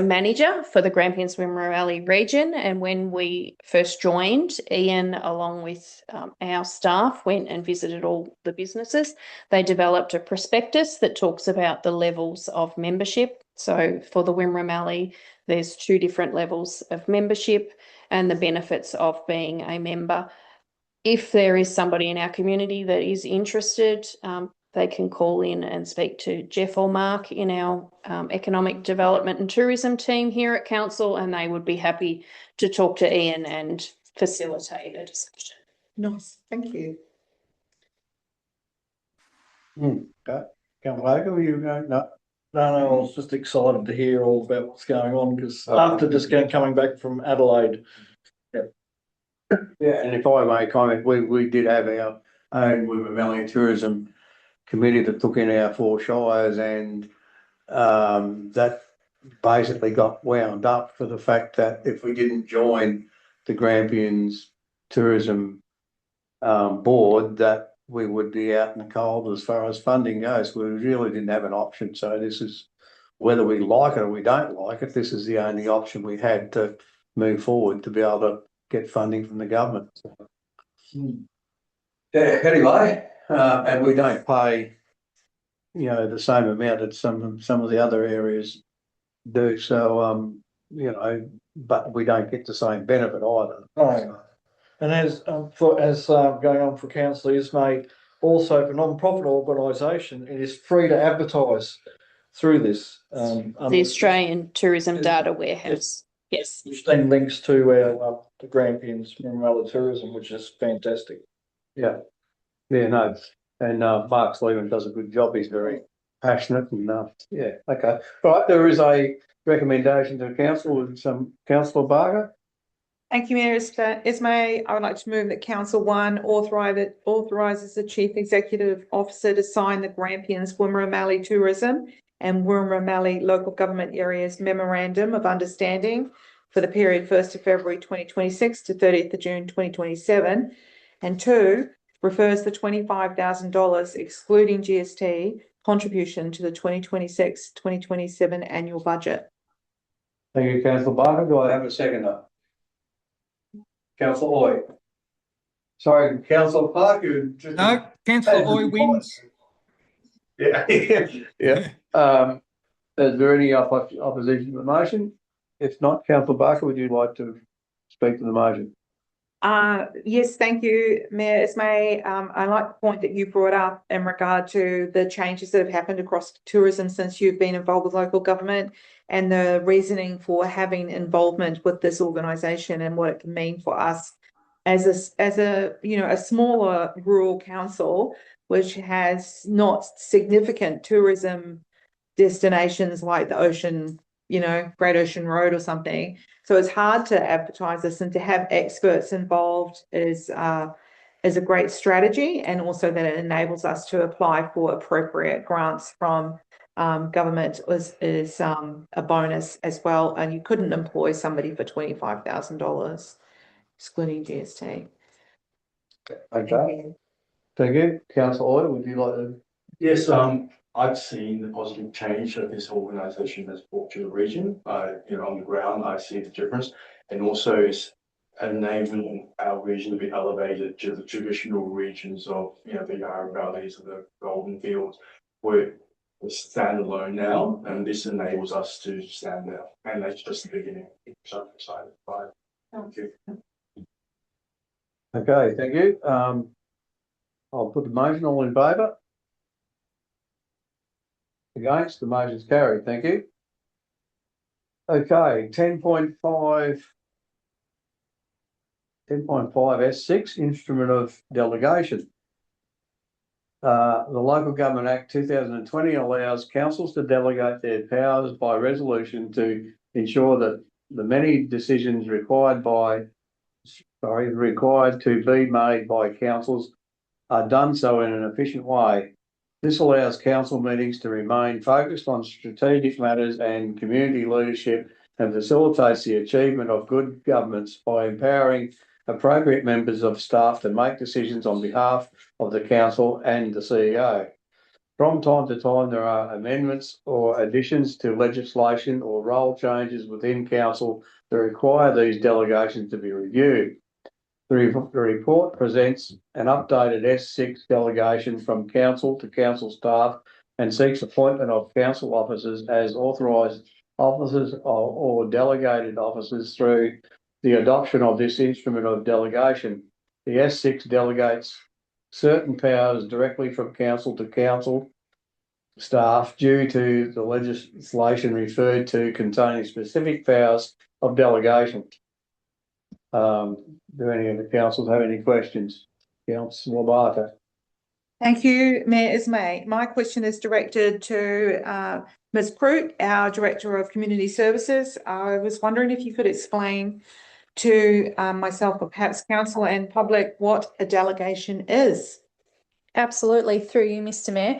manager for the Grampian Swim Mallee region. And when we first joined, Ian, along with our staff, went and visited all the businesses. They developed a prospectus that talks about the levels of membership. So for the Wimmera Mallee, there's 2 different levels of membership and the benefits of being a member. If there is somebody in our community that is interested, they can call in and speak to Jeff or Mark in our economic development and tourism team here at council, and they would be happy to talk to Ian and facilitate a discussion. Nice, thank you. Okay. Councillor Baker, you going? No. No, I was just excited to hear all about what's going on, because after just coming back from Adelaide. Yeah, and if I may comment, we did have our own Wimmera Mallee Tourism Committee that took in our 4 shires, and that basically got wound up for the fact that if we didn't join the Grampians Tourism board, that we would be out in the cold as far as funding goes. We really didn't have an option. So this is, whether we like it or we don't like it, this is the only option we had to move forward to be able to get funding from the government. Yeah, anyway, and we don't pay, the same amount that some of the other areas do. So, but we don't get the same benefit either. Oh. And as going on for council is made, also for non-profit organisation, it is free to advertise through this. The Australian Tourism Data Warehouse. Yes. Which then links to our the Grampian Swim Mallee Tourism, which is fantastic. Yeah. Yeah, no. And Mark Sleeman does a good job. He's very passionate and yeah, okay. Right, there is a recommendation to the council with some Councillor Barker. Thank you, Mayor Ismay. I would like to move that Council 1 authorises the Chief Executive Officer to sign the Grampian Wimmera Mallee Tourism and Wimmera Mallee Local Government Areas Memorandum of Understanding for the period 1st of February 2026 to 30th of June 2027, and 2, refers the $25,000 excluding GST contribution to the 2026-2027 annual budget. Thank you, Councillor Barker. Do I have a seconder? Councillor Oy. Sorry, Councillor Parker. No, Councillor Oy wins. Yeah, yeah. Is there any opposition to the motion? If not, Councillor Barker, would you like to speak to the motion? Yes, thank you, Mayor Ismay. I like the point that you brought up in regard to the changes that have happened across tourism since you've been involved with local government and the reasoning for having involvement with this organisation and what it can mean for us as a a smaller rural council which has not significant tourism destinations like the ocean, Great Ocean Road or something. So it's hard to advertise this, and to have experts involved is a great strategy, and also that it enables us to apply for appropriate grants from government is a bonus as well. And you couldn't employ somebody for $25,000, excluding GST. Okay, thank you. Councillor Euler, would you like to? Yes, I've seen the positive change that this organisation has brought to the region. On the ground, I see the difference, and also it's enabling our region to be elevated to the traditional regions of, the Yarra Valleys or the Golden Fields, where we stand alone now, and this enables us to stand out. And that's just the beginning. So I'm excited by it. Thank you. Okay, thank you. I'll put the motion. All in favour? Against? The motion's carried. Thank you. Okay, 10.5 S6, Instrument of Delegation. The Local Government Act 2020 allows councils to delegate their powers by resolution to ensure that the many decisions required to be made by councils are done so in an efficient way. This allows council meetings to remain focused on strategic matters and community leadership, and facilitates the achievement of good governance by empowering appropriate members of staff to make decisions on behalf of the council and the CEO. From time to time, there are amendments or additions to legislation or role changes within council that require these delegations to be reviewed. The report presents an updated S6 delegation from council to council staff and seeks appointment of council officers as authorised officers or delegated officers through the adoption of this instrument of delegation. The S6 delegates certain powers directly from council to council staff due to the legislation referred to containing specific powers of delegation. Do any of the councils have any questions? Councillor Barker. Thank you, Mayor Ismay. My question is directed to Ms. Prout, our Director of Community Services. I was wondering if you could explain to myself, or perhaps council and public, what a delegation is. Absolutely, through you, Mr. Mayor.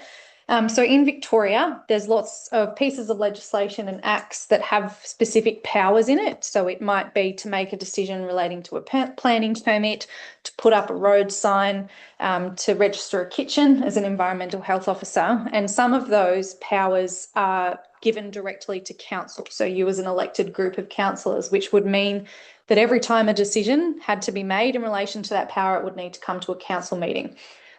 So in Victoria, there's lots of pieces of legislation and acts that have specific powers in it. So it might be to make a decision relating to a planning permit, to put up a road sign, to register a kitchen as an environmental health officer. And some of those powers are given directly to council. So you as an elected group of councillors, which would mean that every time a decision had to be made in relation to that power, it would need to come to a council meeting.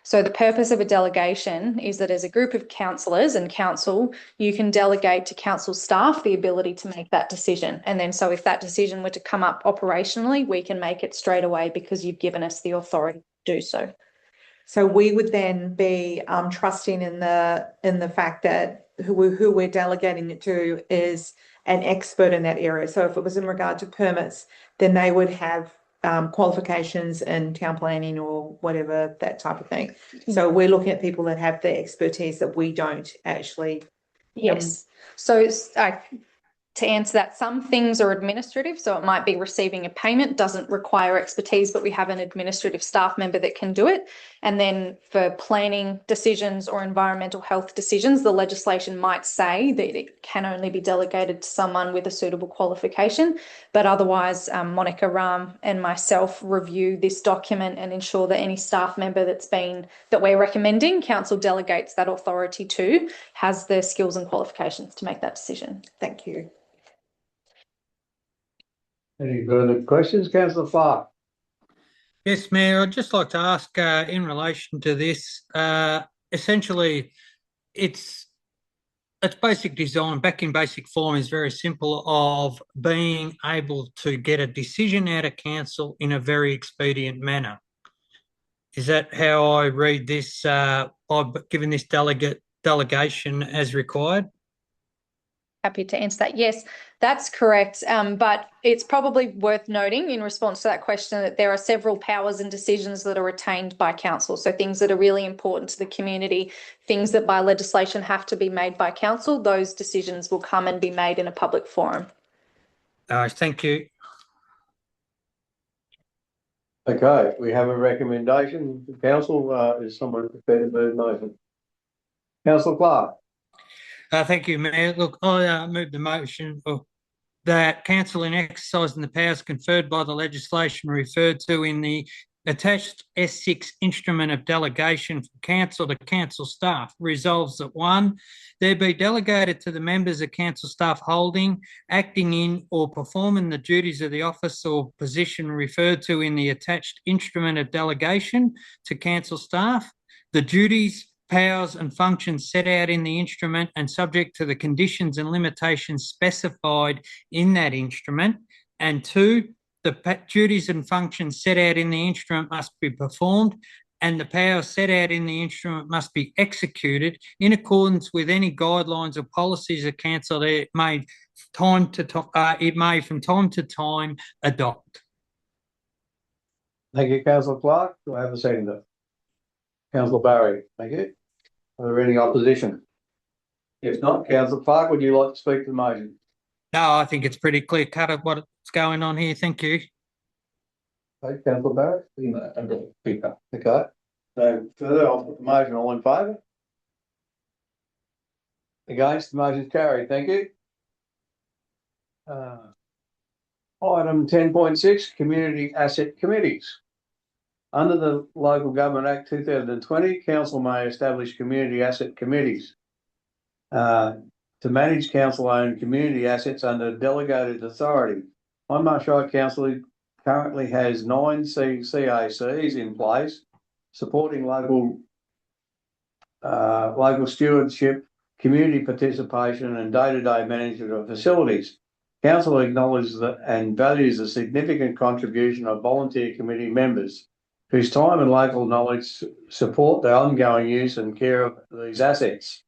So the purpose of a delegation is that as a group of councillors and council, you can delegate to council staff the ability to make that decision. And then so if that decision were to come up operationally, we can make it straight away because you've given us the authority to do so. So we would then be trusting in the fact that who we're delegating it to is an expert in that area. So if it was in regard to permits, then they would have qualifications in town planning or whatever, that type of thing. So we're looking at people that have the expertise that we don't actually. Yes. So to answer that, some things are administrative. So it might be receiving a payment, doesn't require expertise, but we have an administrative staff member that can do it. And then for planning decisions or environmental health decisions, the legislation might say that it can only be delegated to someone with a suitable qualification. But otherwise, Monica Ram and myself review this document and ensure that any staff member that we're recommending council delegates that authority to has the skills and qualifications to make that decision. Thank you. Any further questions, Councillor Clark? Yes, Mayor, I'd just like to ask in relation to this, essentially it's its basic design, back in basic form, is very simple of being able to get a decision out of council in a very expedient manner. Is that how I read this, by giving this delegation as required? Happy to answer that. Yes, that's correct. But it's probably worth noting in response to that question that there are several powers and decisions that are retained by council. So things that are really important to the community, things that by legislation have to be made by council, those decisions will come and be made in a public forum. Thank you. Okay, we have a recommendation. Council, is someone prepared to move the motion? Councillor Clark. Thank you, Mayor. Look, I move the motion that council, in exercising the powers conferred by the legislation referred to in the attached S6 instrument of delegation from council to council staff, resolves that 1, there be delegated to the members of council staff holding, acting in or performing the duties of the office or position referred to in the attached instrument of delegation to council staff, the duties, powers and functions set out in the instrument and subject to the conditions and limitations specified in that instrument. And 2, the duties and functions set out in the instrument must be performed and the powers set out in the instrument must be executed in accordance with any guidelines or policies of council that it may from time to time adopt. Thank you, Councillor Clark. Do I have a seconder? Councillor Barry, thank you. Are there any opposition? If not, Councillor Clark, would you like to speak to the motion? No, I think it's pretty clear cut of what's going on here. Thank you. Okay, Councillor Barry? Okay. No further, I'll put the motion. All in favour? Against, the motion is carried. Thank you. Item 10.6, Community Asset Committees. Under the Local Government Act 2020, council may establish community asset committees to manage council-owned community assets under delegated authority. Hindmarsh Shire Council currently has 9 CACs in place, supporting local stewardship, community participation, and day-to-day management of facilities. Council acknowledges that and values the significant contribution of volunteer committee members, whose time and local knowledge support the ongoing use and care of these assets.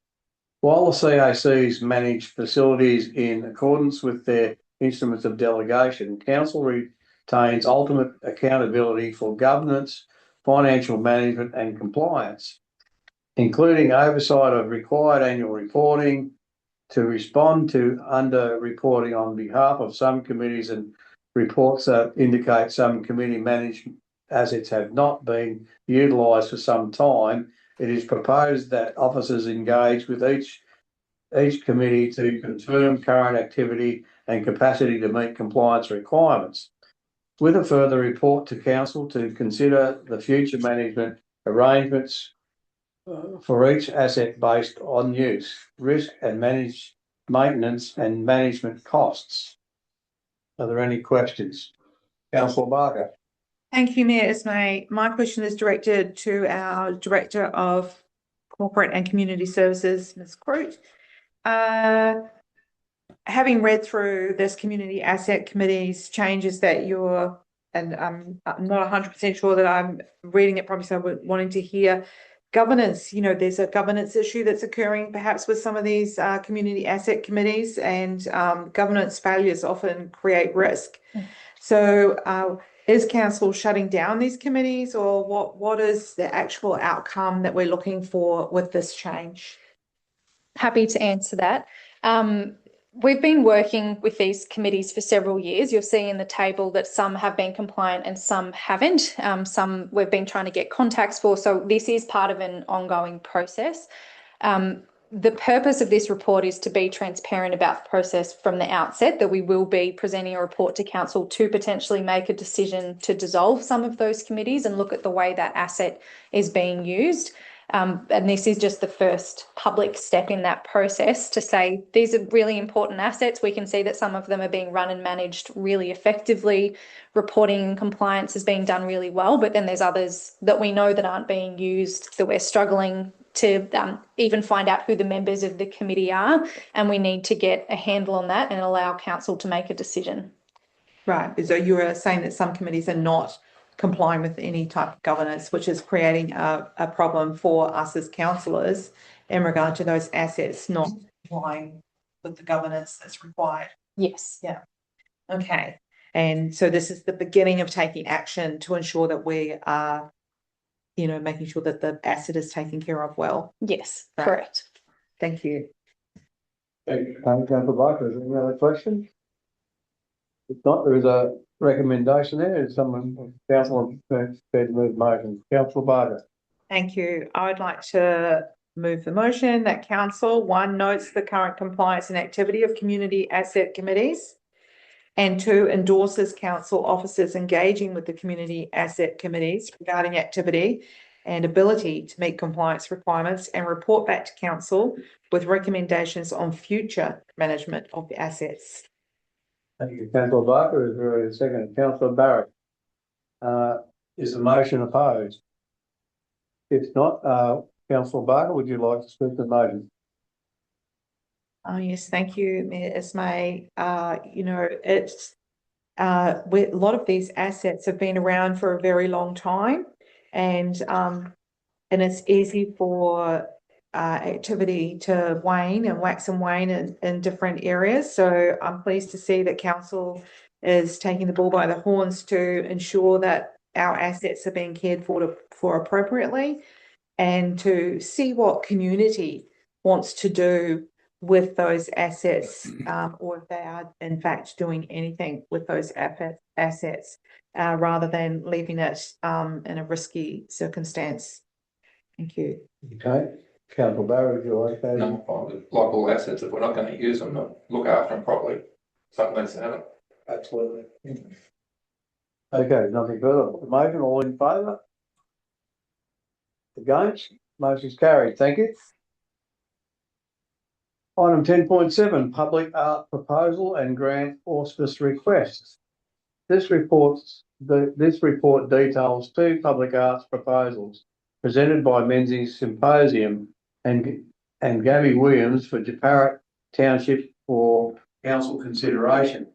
While the CACs manage facilities in accordance with their instruments of delegation, council retains ultimate accountability for governance, financial management and compliance, including oversight of required annual reporting, to respond to under-reporting on behalf of some committees and reports that indicate some committee management assets have not been utilised for some time. It is proposed that officers engage with each committee to confirm current activity and capacity to meet compliance requirements, with a further report to council to consider the future management arrangements for each asset based on use, risk and maintenance and management costs. Are there any questions? Councillor Barker. Thank you, Mayor Ismay. My question is directed to our Director of Corporate and Community Services, Ms. Croot. Having read through this Community Asset Committee's changes that you're, and I'm not 100% sure that I'm reading it properly, so I'm wanting to hear governance. You know, there's a governance issue that's occurring perhaps with some of these Community Asset Committees, and governance failures often create risk. So is council shutting down these committees, or what is the actual outcome that we're looking for with this change? Happy to answer that. We've been working with these committees for several years. You'll see in the table that some have been compliant and some haven't. Some we've been trying to get contacts for. So this is part of an ongoing process. The purpose of this report is to be transparent about the process from the outset, that we will be presenting a report to council to potentially make a decision to dissolve some of those committees and look at the way that asset is being used. And this is just the first public step in that process to say these are really important assets. We can see that some of them are being run and managed really effectively. Reporting and compliance is being done really well, but then there's others that we know that aren't being used, that we're struggling to even find out who the members of the committee are, and we need to get a handle on that and allow council to make a decision. Right, so you were saying that some committees are not complying with any type of governance, which is creating a problem for us as councillors in regard to those assets not complying with the governance that's required. Yes. Yeah. Okay. And so this is the beginning of taking action to ensure that we are, you know, making sure that the asset is taken care of well. Yes, Right. correct. Thank you. Thank you, Councillor Barker. Is there any other questions? If not, there is a recommendation there. Is someone, councillor, prepared to move the motion? Councillor Barker. Thank you. I would like to move the motion that council, one, notes the current compliance and activity of community asset committees, and two, endorses council officers engaging with the community asset committees regarding activity and ability to meet compliance requirements, and report back to council with recommendations on future management of the assets. Thank you, Councillor Barker. Is there a second? Councillor Barrett. Is the motion opposed? If not, Councillor Barker, would you like to speak to the motion? Oh, yes, thank you, Mayor Ismay. You know, it's a lot of these assets have been around for a very long time, and it's easy for activity to wane and wax and wane in different areas. So I'm pleased to see that council is taking the bull by the horns to ensure that our assets are being cared for appropriately, and to see what community wants to do with those assets, or if they are in fact doing anything with those assets, rather than leaving it in a risky circumstance. Thank you. Okay. Councillor Barrett, would you like to? No, like all assets, if we're not going to use them, look after them properly, something needs to happen. Absolutely. Okay, nothing further. The motion, all in favour? Against? Motion's carried. Thank you. Item 10.7, public art proposal and grant auspice requests. This report details two public arts proposals presented by Menzies Symposium and Gabby Williams for Jeparat Township for council consideration.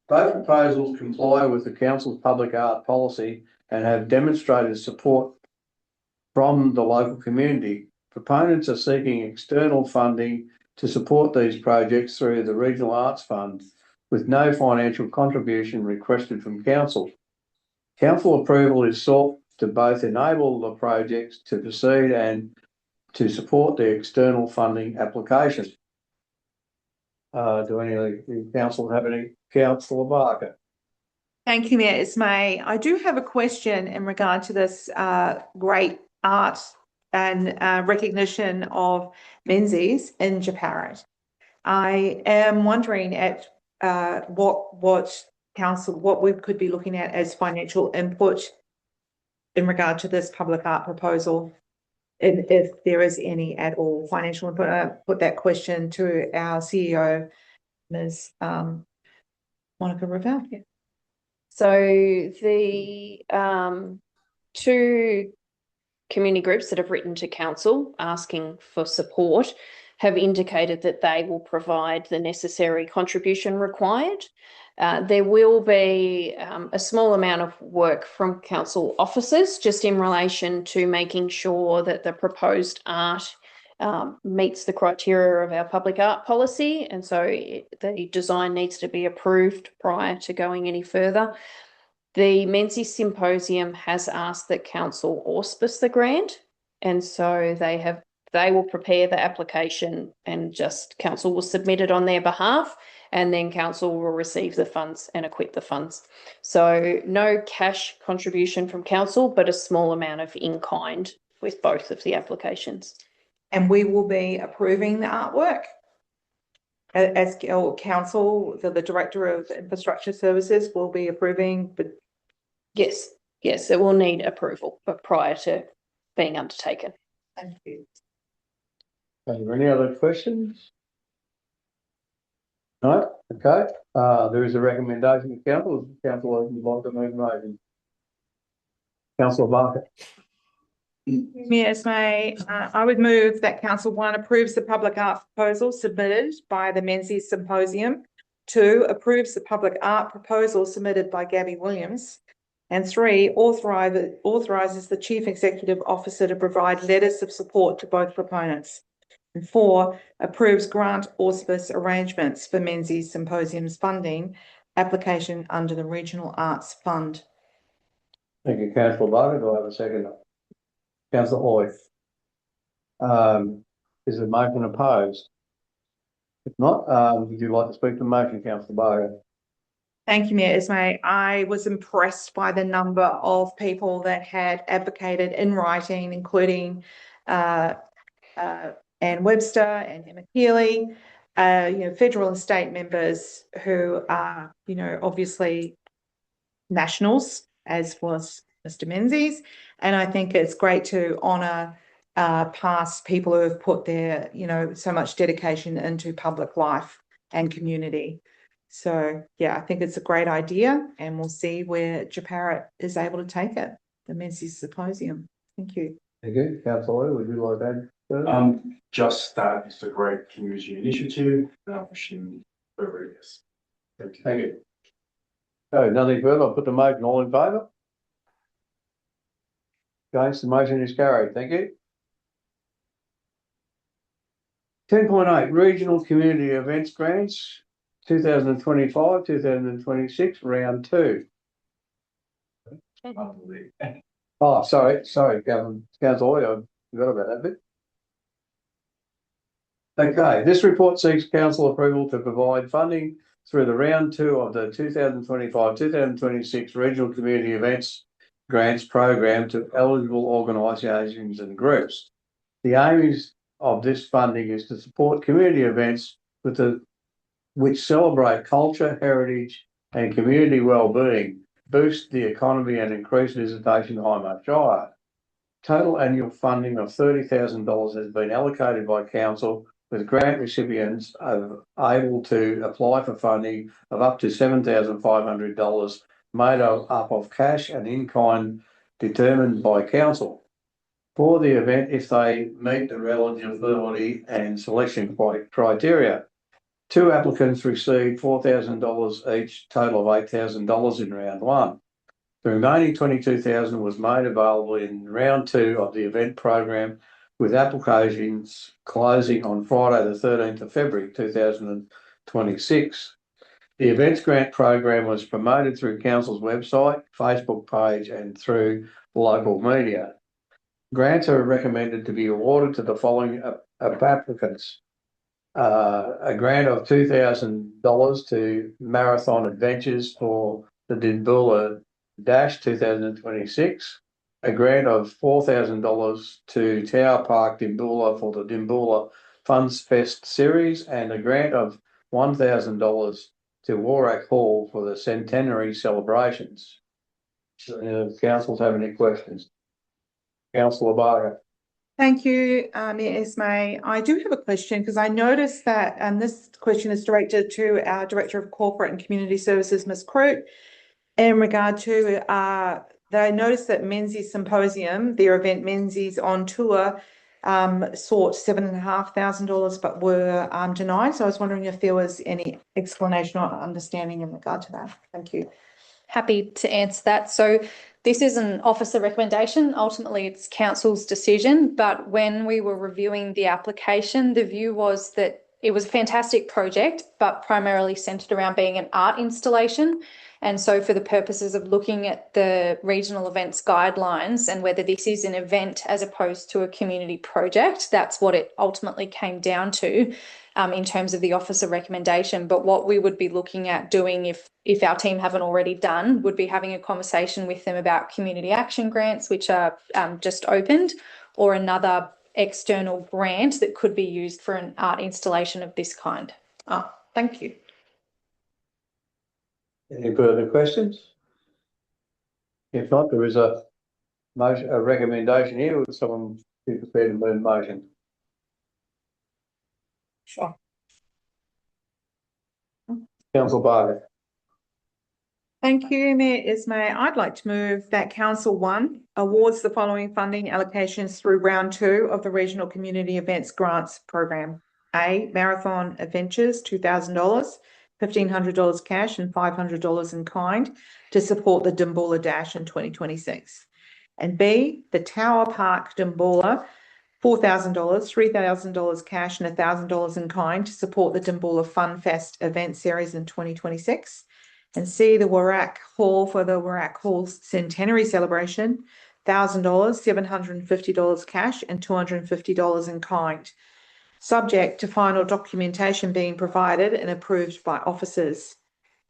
Both proposals comply with the council's public art policy and have demonstrated support from the local community. Proponents are seeking external funding to support these projects through the Regional Arts Fund, with no financial contribution requested from council. Council approval is sought to both enable the projects to proceed and to support the external funding application. Do any of the council have any? Councillor Barker. Thank you, Mayor Ismay. I do have a question in regard to this great art and recognition of Menzies in Jeparat. I am wondering at what we could be looking at as financial input in regard to this public art proposal, and if there is any at all financial input. I put that question to our CEO, Ms. Monica Rivell. Yeah. So the two community groups that have written to council asking for support have indicated that they will provide the necessary contribution required. There will be a small amount of work from council officers just in relation to making sure that the proposed art meets the criteria of our public art policy, and so the design needs to be approved prior to going any further. The Menzies Symposium has asked that council auspice the grant, and so they will prepare the application, and just council will submit it on their behalf, and then council will receive the funds and acquit the funds. So no cash contribution from council, but a small amount of in-kind with both of the applications. And we will be approving the artwork as council. The Director of Infrastructure Services will be approving, but yes, it will need approval, but prior to being undertaken. thank you. Are there any other questions? No? Okay. There is a recommendation of council. Council would like to move the motion. Councillor Barker. Mayor Ismay, I would move that Council 1 approves the public art proposal submitted by the Menzies Symposium. 2, approves the public art proposal submitted by Gabby Williams. And 3, authorises the Chief Executive Officer to provide letters of support to both proponents. And 4, approves grant auspice arrangements for Menzies Symposium's funding application under the Regional Arts Fund. Thank you, councillor Barker. Do I have a second? Councillor Hoy. Is the motion opposed? If not, would you like to speak to the motion, councillor Barker? Thank you, Mayor Ismay. I was impressed by the number of people that had advocated in writing, including Anne Webster and Emma Keeley, federal and state members who are, obviously nationals, as was Mr. Menzies. And I think it's great to honour past people who have put their, so much dedication into public life and community. So, yeah, I think it's a great idea, and we'll see where Japarrit is able to take it, the Menzies Symposium. Thank you. Thank you. Councillor Hoy, would you like that? Just that it's a great community initiative. And I'm wishing for yes. Thank you. Thank you. So, nothing further. I'll put the motion. All in favour? Against, the motion is carried. Thank you. 10.8 Regional Community Events Grants 2025-2026 round 2. Oh, sorry, Councillor Hoy, I forgot about that bit. Okay, this report seeks council approval to provide funding through the round 2 of the 2025-2026 Regional Community Events Grants Program to eligible organisations and groups. The aim of this funding is to support community events which celebrate culture, heritage and community well-being, boost the economy and increase visitation to Hindmarsh Shire. Total annual funding of $30,000 has been allocated by council, with grant recipients able to apply for funding of up to $7,500 made up of cash and in-kind determined by council for the event if they meet the eligibility and selection criteria. 2 applicants received $4,000 each, total of $8,000 in round 1. The remaining $22,000 was made available in round 2 of the event program, with applications closing on Friday the 13th of February 2026. The events grant program was promoted through council's website, Facebook page and through local media. Grants are recommended to be awarded to the following applicants. A grant of $2,000 to Marathon Adventures for the Dimboola Dash 2026. A grant of $4,000 to Tower Park Dimboola for the Dimboola Funds Fest series, and a grant of $1,000 to Warrack Hall for the centenary celebrations. Councils have any questions? Councillor Barker. Thank you, Mayor Ismay. I do have a question because I noticed that, and this question is directed to our Director of Corporate and Community Services, Ms. Croot, in regard to that I noticed that Menzies Symposium, their event Menzies on Tour, sought $7,500 but were denied. So I was wondering if there was any explanation or understanding in regard to that. Thank you. Happy to answer that. So this is an officer recommendation. Ultimately, it's council's decision. But when we were reviewing the application, the view was that it was a fantastic project, but primarily centred around being an art installation. And so for the purposes of looking at the regional events guidelines and whether this is an event as opposed to a community project, that's what it ultimately came down to in terms of the officer recommendation. But what we would be looking at doing if our team haven't already done would be having a conversation with them about community action grants, which are just opened, or another external grant that could be used for an art installation of this kind. Thank you. Any further questions? If not, there is a motion, a recommendation here. Would someone be prepared to move the motion? Sure. Councillor Barker. Thank you, Mayor Ismay. I'd like to move that Council 1 awards the following funding allocations through round 2 of the Regional Community Events Grants Program. A, Marathon Adventures, $2,000, $1,500 cash and $500 in kind to support the Dimboola Dash in 2026. And B, the Tower Park Dimboola, $4,000, $3,000 cash and $1,000 in kind to support the Dimboola Fun Fest event series in 2026. And C, the Warrack Hall for the Warrack Hall Centenary Celebration, $1,000, $750 cash and $250 in kind, subject to final documentation being provided and approved by officers.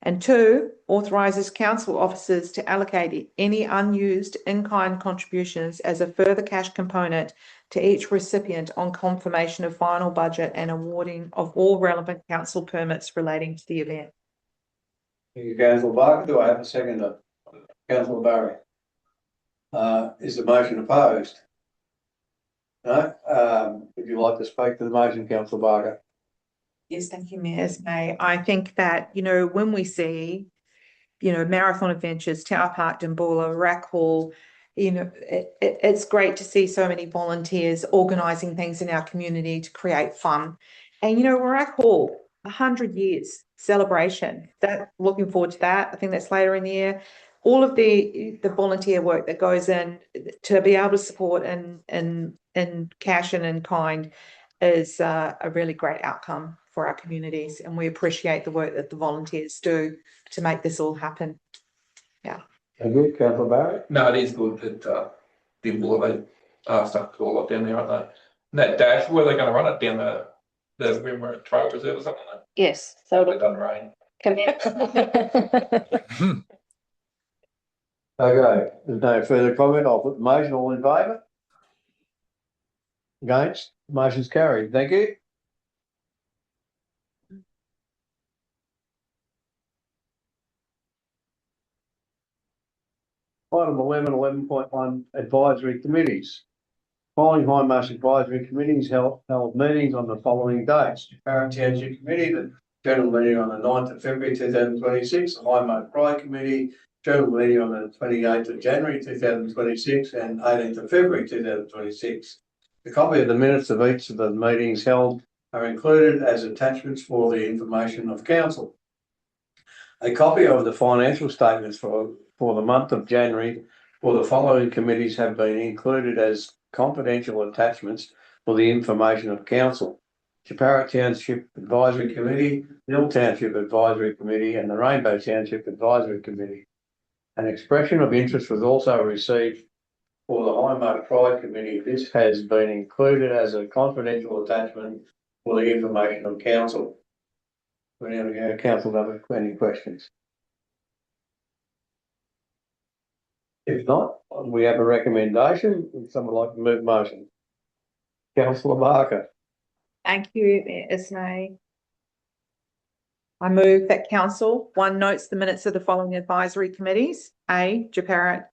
And 2, authorises council officers to allocate any unused in-kind contributions as a further cash component to each recipient on confirmation of final budget and awarding of all relevant council permits relating to the event. Thank you, Councillor Barker. Do I have a seconder? Councillor Barry. Is the motion opposed? No? Would you like to speak to the motion, Councillor Barker? Yes, thank you, Mayor May. I think that, when we see, Marathon Adventures, Tower Park, Dimboola, Rack Hall, it's great to see so many volunteers organising things in our community to create fun. And, Rack Hall, 100 years celebration. Looking forward to that. I think that's later in the year. All of the volunteer work that goes in to be able to support and cash in kind is a really great outcome for our communities, and we appreciate the work that the volunteers do to make this all happen. Yeah. Thank you, Councillor Barry. No, it is good that Dimboola, they asked us to do a lot down there, aren't they? And that dash, where are they going to run it down the Rimmer Trail Reserve or something like that? Yes, so It doesn't rain. Okay, there's no further comment. I'll put the motion. All in favour? Against? Motion's carried. Thank you. Item 11, 11.1 advisory committees. Following Hindmarsh advisory committees held meetings on the following dates. Parent Township Committee, the general meeting on the 9th of February 2026, the Hindmarsh Pride Committee, general meeting on the 28th of January 2026 and 18th of February 2026. A copy of the minutes of each of the meetings held are included as attachments for the information of council. A copy of the financial statements for the month of January for the following committees have been included as confidential attachments for the information of council. Chaparra Township Advisory Committee, Mill Township Advisory Committee and the Rainbow Township Advisory Committee. An expression of interest was also received for the Hindmarsh Pride Committee. This has been included as a confidential attachment for the information of council. We're now going to council have any questions. If not, we have a recommendation. Would someone like to move motion? Councillor Barker. Thank you, Mayor Ismay. I move that Council 1 notes the minutes of the following advisory committees. A, Chaparra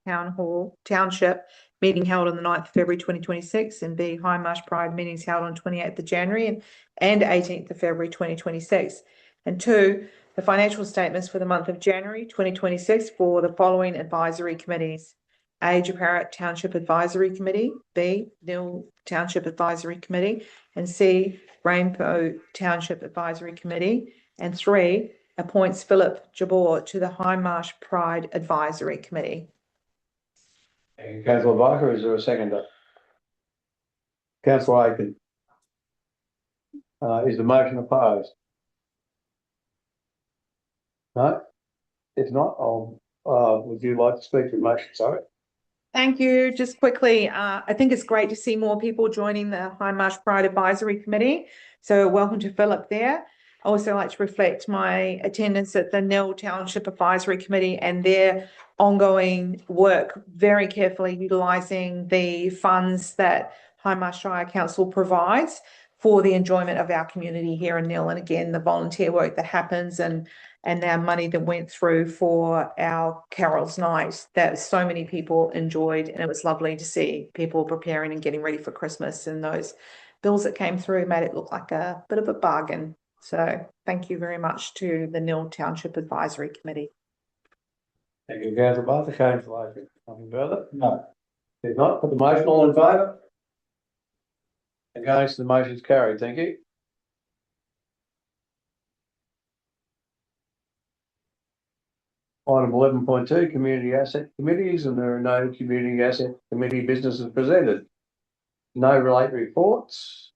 Township meeting held on the 9th of February 2026, and B, Hindmarsh Pride meetings held on 28th of January and 18th of February 2026. And 2, the financial statements for the month of January 2026 for the following advisory committees. A, Chaparra Township Advisory Committee, B, Mill Township Advisory Committee, and C, Rainbow Township Advisory Committee, and 3, appoints Philip Jabor to the Hindmarsh Pride Advisory Committee. Thank you, Councillor Barker. Is there a seconder? Councillor Aiken. Is the motion opposed? No? If not, would you like to speak to the motion? Sorry. Thank you. Just quickly, I think it's great to see more people joining the Hindmarsh Pride Advisory Committee. So welcome to Philip there. I also like to reflect my attendance at the Nell Township Advisory Committee and their ongoing work, very carefully utilising the funds that Hindmarsh Shire Council provides for the enjoyment of our community here in Nell. And again, the volunteer work that happens and our money that went through for our Carol's Night that so many people enjoyed. And it was lovely to see people preparing and getting ready for Christmas, and those bills that came through made it look like a bit of a bargain. So thank you very much to the Nell Township Advisory Committee. Thank you, councillor Barker. Councillor Aiken, nothing further? No. If not, put the motion, all in favour? Against, the motion is carried. Thank you. Item 11.2, community asset committees, and there are no community asset committee businesses presented. No related reports.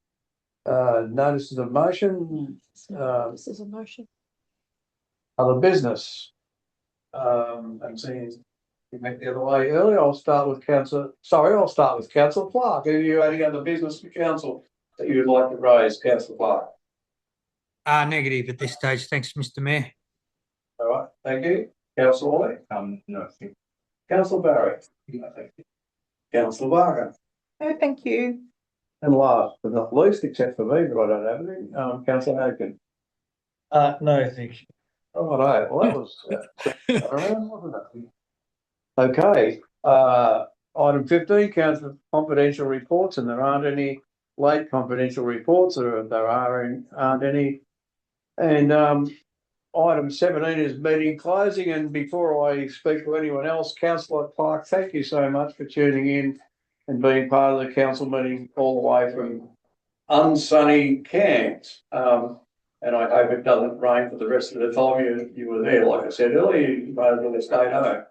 Notices of motion. This is a motion. Other business. And seeing you went the other way earlier, I'll start with councillor Clark. Are you any other business for council that you would like to raise, councillor Clark? Negative at this stage. Thanks, Mr. Mayor. All right, thank you. Councillor Hawley? No, I think. Councillor Barry? No, thank you. Councillor Barker? No, thank you. And last but not least, except for me, but I don't have any, councillor Aiken. No, thank you. Oh, no, well, that was around, wasn't it? Okay, item 15, council confidential reports, and there aren't any late confidential reports, or there aren't any. And item 17 is meeting closing. And before I speak to anyone else, councillor Clark, thank you so much for tuning in and being part of the council meeting all the way from unsunny Cairns. And I hope it doesn't rain for the rest of the time you were there. Like I said earlier, you might as well stay home.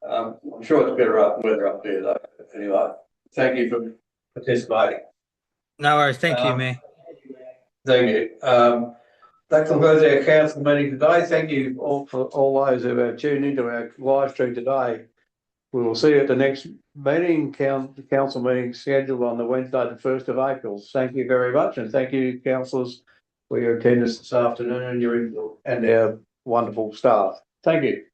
I'm sure it's better weather up there though. Anyway, thank you for participating. No worries. Thank you, Mayor. Thank you. That concludes our council meeting today. Thank you all for all those who have tuned into our live stream today. We will see you at the next meeting, council meeting scheduled on the Wednesday, the 1st of April. Thank you very much, and thank you, councillors, for your attendance this afternoon and our wonderful staff. Thank you.